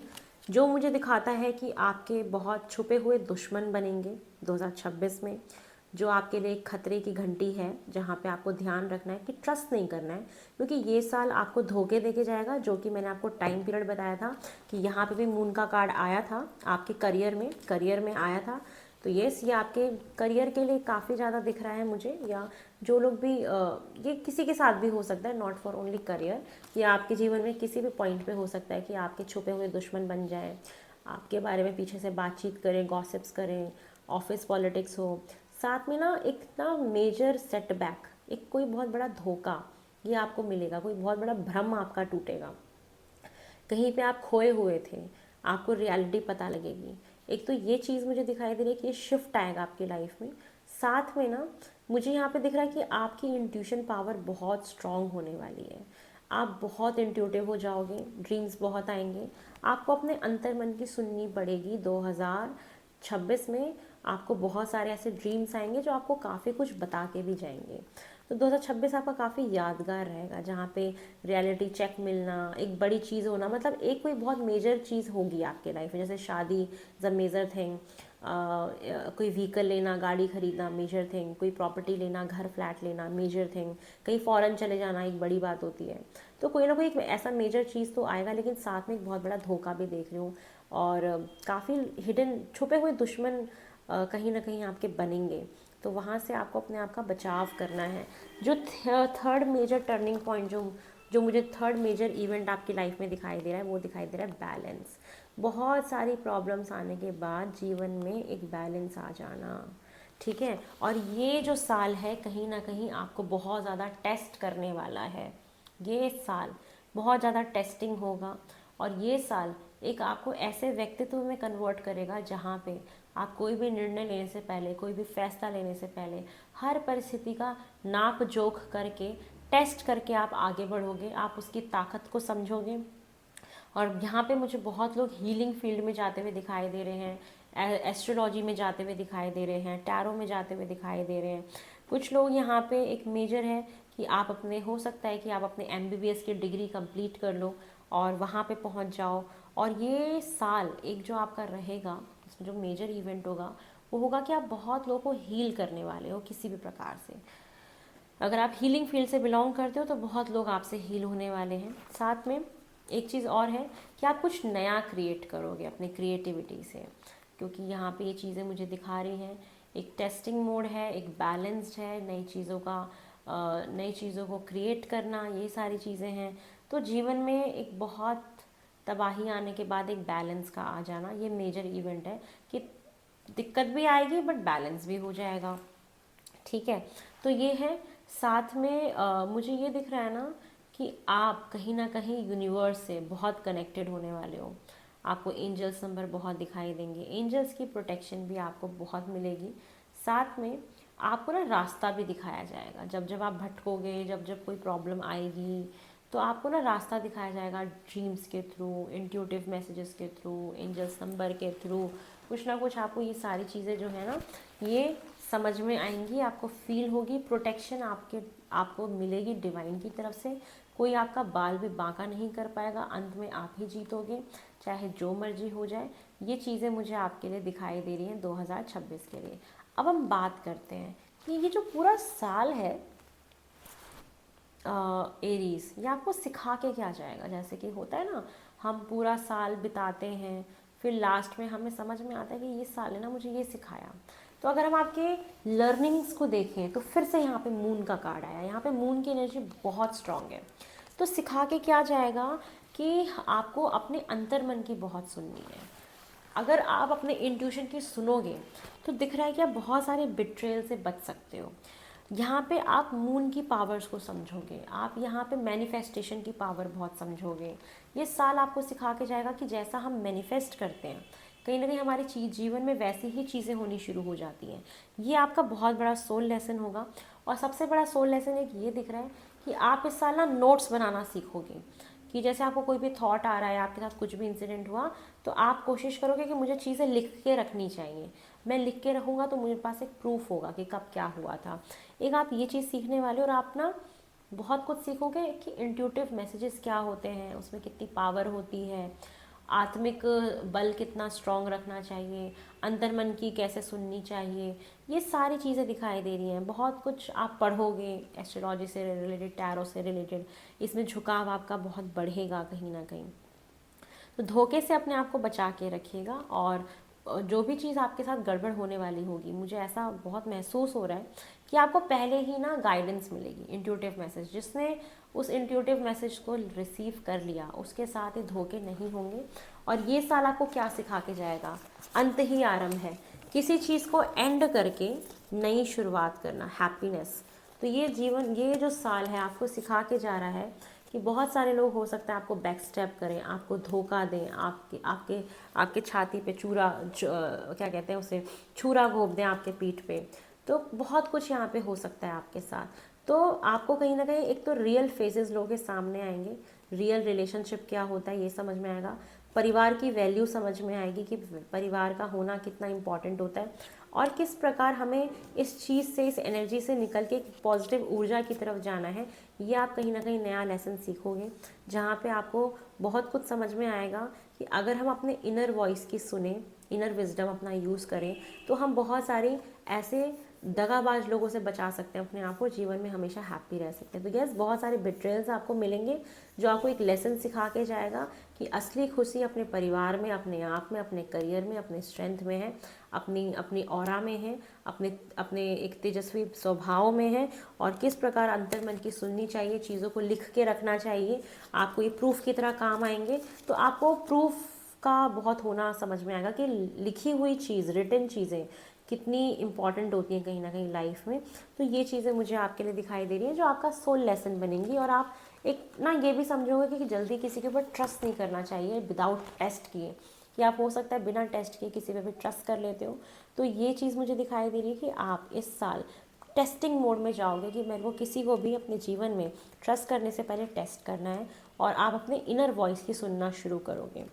जो मुझे दिखाता है कि आपके बहुत छुपे हुए दुश्मन बनेंगे 2026 में, जो आपके लिए एक खतरे की घंटी है, जहाँ पे आपको ध्यान रखना है कि ट्रस्ट नहीं करना है, क्योंकि ये साल आपको धोखे देके जाएगा। जो कि मैंने आपको टाइम पीरियड बताया था कि यहाँ पे भी मून का कार्ड आया था आपके करियर में आया था। तो येस, ये आपके करियर के लिए काफ़ी ज़्यादा दिख रहा है मुझे, या जो लोग भी ये किसी के साथ भी हो सकता है, नॉट फॉर ओनली करियर, ये आपके जीवन में किसी भी पॉइंट पे हो सकता है कि आपके छुपे हुए दुश्मन बन जाए, आपके बारे में पीछे से बातचीत करें, गॉसिप्स करें, ऑफिस पॉलिटिक्स हो। साथ में ना एक ना मेजर सेटबैक, एक कोई बहुत बड़ा धोखा ये आपको मिलेगा, कोई बहुत बड़ा भ्रम आपका टूटेगा, कहीं पे आप खोए हुए थे, आपको रियलिटी पता लगेगी। एक तो ये चीज़ मुझे दिखाई दे रही है कि ये शिफ्ट आएगा आपकी लाइफ में। साथ में ना मुझे यहाँ पे दिख रहा है कि आपकी इंट्यूशन पावर बहुत स्ट्रांग होने वाली है। आप बहुत इंट्यूटिव हो जाओगे, ड्रीम्स बहुत आएंगे, आपको अपने अंतर मन की सुननी पड़ेगी। 2026 में आपको बहुत सारे ऐसे ड्रीम्स आएंगे जो आपको काफ़ी कुछ बता के भी जाएंगे। तो 2026 आपका काफ़ी यादगार रहेगा, जहाँ पे रियलिटी चेक मिलना, एक बड़ी चीज़ होना, मतलब एक कोई बहुत मेजर चीज़ होगी आपके लाइफ में, जैसे शादी इज़ अ मेजर थिंग, कोई व्हीकल लेना, गाड़ी खरीदना मेजर थिंग, कोई प्रॉपर्टी लेना, घर फ्लैट लेना मेजर थिंग, कहीं फॉरेन चले जाना एक बड़ी बात होती है। तो कोई ना कोई एक ऐसा मेजर चीज़ तो आएगा, लेकिन साथ में एक बहुत बड़ा धोखा भी देख रही हूँ, और काफ़ी हिडन छुपे हुए दुश्मन कहीं ना कहीं आपके बनेंगे। तो वहाँ से आपको अपने आप का बचाव करना है। जो थर्ड मेजर टर्निंग पॉइंट, जो जो मुझे थर्ड मेजर इवेंट आपकी लाइफ में दिखाई दे रहा है, वो दिखाई दे रहा है बैलेंस। बहुत सारी प्रॉब्लम्स आने के बाद जीवन में एक बैलेंस आ जाना, ठीक है। और ये जो साल है कहीं ना कहीं आपको बहुत ज़्यादा टेस्ट करने वाला है। ये साल बहुत ज़्यादा टेस्टिंग होगा, और ये साल एक आपको ऐसे व्यक्तित्व में कन्वर्ट करेगा जहाँ पे आप कोई भी निर्णय लेने से पहले, कोई भी फैसला लेने से पहले, हर परिस्थिति का नाप जोख करके, टेस्ट करके आप आगे बढ़ोगे, आप उसकी ताकत को समझोगे। और यहाँ पे मुझे बहुत लोग हीलिंग फील्ड में जाते हुए दिखाई दे रहे हैं, एस्ट्रोलॉजी में जाते हुए दिखाई दे रहे हैं, टैरो में जाते हुए दिखाई दे रहे हैं। कुछ लोग यहाँ पे एक मेजर है कि आप अपने, हो सकता है कि आप अपने MBBS की डिग्री कंप्लीट कर लो और वहाँ पे पहुँच जाओ। और ये साल एक जो आपका रहेगा, इसमें जो मेजर इवेंट होगा वो होगा कि आप बहुत लोगों को हील करने वाले हो किसी भी प्रकार से। अगर आप हीलिंग फील्ड से बिलोंग करते हो तो बहुत लोग आपसे हील होने वाले हैं। साथ में एक चीज़ और है कि आप कुछ नया क्रिएट करोगे अपनी क्रिएटिविटी से, क्योंकि यहाँ पे ये चीज़ें मुझे दिखा रही हैं। एक टेस्टिंग मोड है, एक बैलेंस्ड है, नई चीज़ों का नई चीज़ों को क्रिएट करना, ये सारी चीज़ें हैं। तो जीवन में एक बहुत तबाही आने के बाद एक बैलेंस का आ जाना, ये मेजर इवेंट है कि दिक्कत भी आएगी बट बैलेंस भी हो जाएगा, ठीक है। तो ये है। साथ में मुझे ये दिख रहा है ना कि आप कहीं ना कहीं यूनिवर्स से बहुत कनेक्टेड होने वाले हो। आपको एंजल्स नंबर बहुत दिखाई देंगे, एंजल्स की प्रोटेक्शन भी आपको बहुत मिलेगी। साथ में आपको ना रास्ता भी दिखाया जाएगा, जब जब आप भटकोगे, जब जब कोई प्रॉब्लम आएगी, तो आपको ना रास्ता दिखाया जाएगा ड्रीम्स के थ्रू, इंट्यूटिव मैसेजेस के थ्रू, एंजल्स नंबर के थ्रू। कुछ ना कुछ आपको ये सारी चीज़ें जो है ना, ये समझ में आएंगी, आपको फील होगी। प्रोटेक्शन आपको मिलेगी डिवाइन की तरफ से। कोई आपका बाल भी बांका नहीं कर पाएगा, अंत में आप ही जीतोगे, चाहे जो मर्जी हो जाए। ये चीज़ें मुझे आपके लिए दिखाई दे रही हैं 2026 के लिए। अब हम बात करते हैं कि ये जो पूरा साल है एरीज, ये आपको सिखा के क्या जाएगा। जैसे कि होता है ना, हम पूरा साल बिताते हैं, फिर लास्ट में हमें समझ में आता है कि ये साल है ना मुझे ये सिखाया। तो अगर हम आपके लर्निंग्स को देखें तो फिर से यहाँ पे मून का कार्ड आया, यहाँ पे मून की एनर्जी बहुत स्ट्रांग है। तो सिखा के क्या जाएगा कि आपको अपने अंतर मन की बहुत सुननी है। अगर आप अपने इंट्यूशन की सुनोगे तो दिख रहा है कि आप बहुत सारे बिट्रेल से बच सकते हो। यहाँ पे आप मून की पावर्स को समझोगे, आप यहाँ पे मैनिफेस्टेशन की पावर बहुत समझोगे। ये साल आपको सिखा के जाएगा कि जैसा हम मैनिफेस्ट करते हैं कहीं ना कहीं हमारे जीवन में वैसी ही चीज़ें होनी शुरू हो जाती हैं। ये आपका बहुत बड़ा सोल लेसन होगा। और सबसे बड़ा सोल लेसन एक ये दिख रहा है कि आप इस साल ना नोट्स बनाना सीखोगे। कि जैसे आपको कोई भी थॉट आ रहा है, आपके साथ कुछ भी इंसिडेंट हुआ, तो आप कोशिश करोगे कि मुझे चीज़ें लिख के रखनी चाहिए। मैं लिख के रखूँगा तो मेरे पास एक प्रूफ होगा कि कब क्या हुआ था। एक आप ये चीज़ सीखने वाले हो, और आप ना बहुत कुछ सीखोगे कि इंट्यूटिव मैसेजेस क्या होते हैं, उसमें कितनी पावर होती है, आत्मिक बल कितना स्ट्रांग रखना चाहिए, अंतर्मन की कैसे सुननी चाहिए। ये सारी चीज़ें दिखाई दे रही हैं। बहुत कुछ आप पढ़ोगे एस्ट्रोलॉजी से रिलेटेड, टैरो से रिलेटेड, इसमें झुकाव आपका बहुत बढ़ेगा कहीं ना कहीं। तो धोखे से अपने आप को बचा के रखिएगा। और जो भी चीज़ आपके साथ गड़बड़ होने वाली होगी, मुझे ऐसा बहुत महसूस हो रहा है कि आपको पहले ही ना गाइडेंस मिलेगी, इंट्यूटिव मैसेज। जिसने उस इंट्यूटिव मैसेज को रिसीव कर लिया उसके साथ ही धोखे नहीं होंगे। और ये साल आपको क्या सिखा के जाएगा, अंत ही आरंभ है। किसी चीज़ को एंड करके नई शुरुआत करना, हैप्पीनेस। तो ये जीवन, ये जो साल है आपको सिखा के जा रहा है कि बहुत सारे लोग हो सकता है आपको बैक स्टेप करें, आपको धोखा दें, आपके आपके आपके छाती पे क्या कहते हैं उसे, छुरा घोंप दें आपके पीठ पे। तो बहुत कुछ यहाँ पे हो सकता है आपके साथ। तो आपको कहीं ना कहीं एक तो रियल फेसेस लोगों के सामने आएंगे, रियल रिलेशनशिप क्या होता है ये समझ में आएगा, परिवार की वैल्यू समझ में आएगी कि परिवार का होना कितना इम्पॉर्टेंट होता है, और किस प्रकार हमें इस चीज़ से, इस एनर्जी से निकल के पॉजिटिव ऊर्जा की तरफ जाना है। ये आप कहीं ना कहीं नया लेसन सीखोगे, जहाँ पे आपको बहुत कुछ समझ में आएगा कि अगर हम अपने इनर वॉइस की सुने, इनर विजडम अपना यूज़ करें, तो हम बहुत सारी ऐसे दगाबाज लोगों से बचा सकते हैं अपने आप को, जीवन में हमेशा हैप्पी रह सकते हैं। तो यस, बहुत सारे बिट्रेल्स आपको मिलेंगे जो आपको एक लेसन सिखा के जाएगा कि असली खुशी अपने परिवार में, अपने आप में, अपने करियर में, अपने स्ट्रेंथ में है, अपनी अपनी ऑरा में है, अपने अपने एक तेजस्वी स्वभाव में है, और किस प्रकार अंतर्मन की सुननी चाहिए, चीज़ों को लिख के रखना चाहिए। आपको ये प्रूफ की तरह काम आएंगे। तो आपको प्रूफ का बहुत होना समझ में आएगा कि लिखी हुई चीज़, रिटन चीज़ें कितनी इंपॉर्टेंट होती हैं कहीं ना कहीं लाइफ में। तो ये चीज़ें मुझे आपके लिए दिखाई दे रही हैं जो आपका सोल लेसन बनेंगी। और आप एक ना ये भी समझोगे कि जल्दी किसी के ऊपर ट्रस्ट नहीं करना चाहिए विदाउट टेस्ट किए, कि आप हो सकता है बिना टेस्ट किए किसी पे भी ट्रस्ट कर लेते हो। तो ये चीज़ मुझे दिखाई दे रही है कि आप इस साल टेस्टिंग मोड में जाओगे, कि मेरे को किसी को भी अपने जीवन में ट्रस्ट करने से पहले टेस्ट करना है, और आप अपने इनर वॉइस की सुनना शुरू करोगे।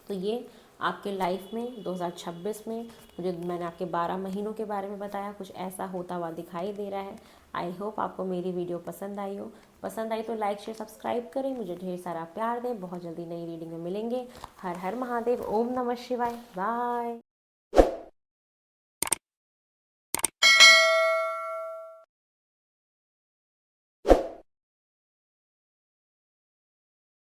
तो ये आपके लाइफ में 2026 में, मैंने आपके 12 महीनों के बारे में बताया, कुछ ऐसा होता हुआ दिखाई दे रहा है। आई होप आपको मेरी वीडियो पसंद आई हो। पसंद आई तो लाइक शेयर सब्सक्राइब करें, मुझे ढेर सारा प्यार दें। बहुत जल्दी नई रीडिंग में मिलेंगे। हर हर महादेव, ओम नमः शिवाय, बाय।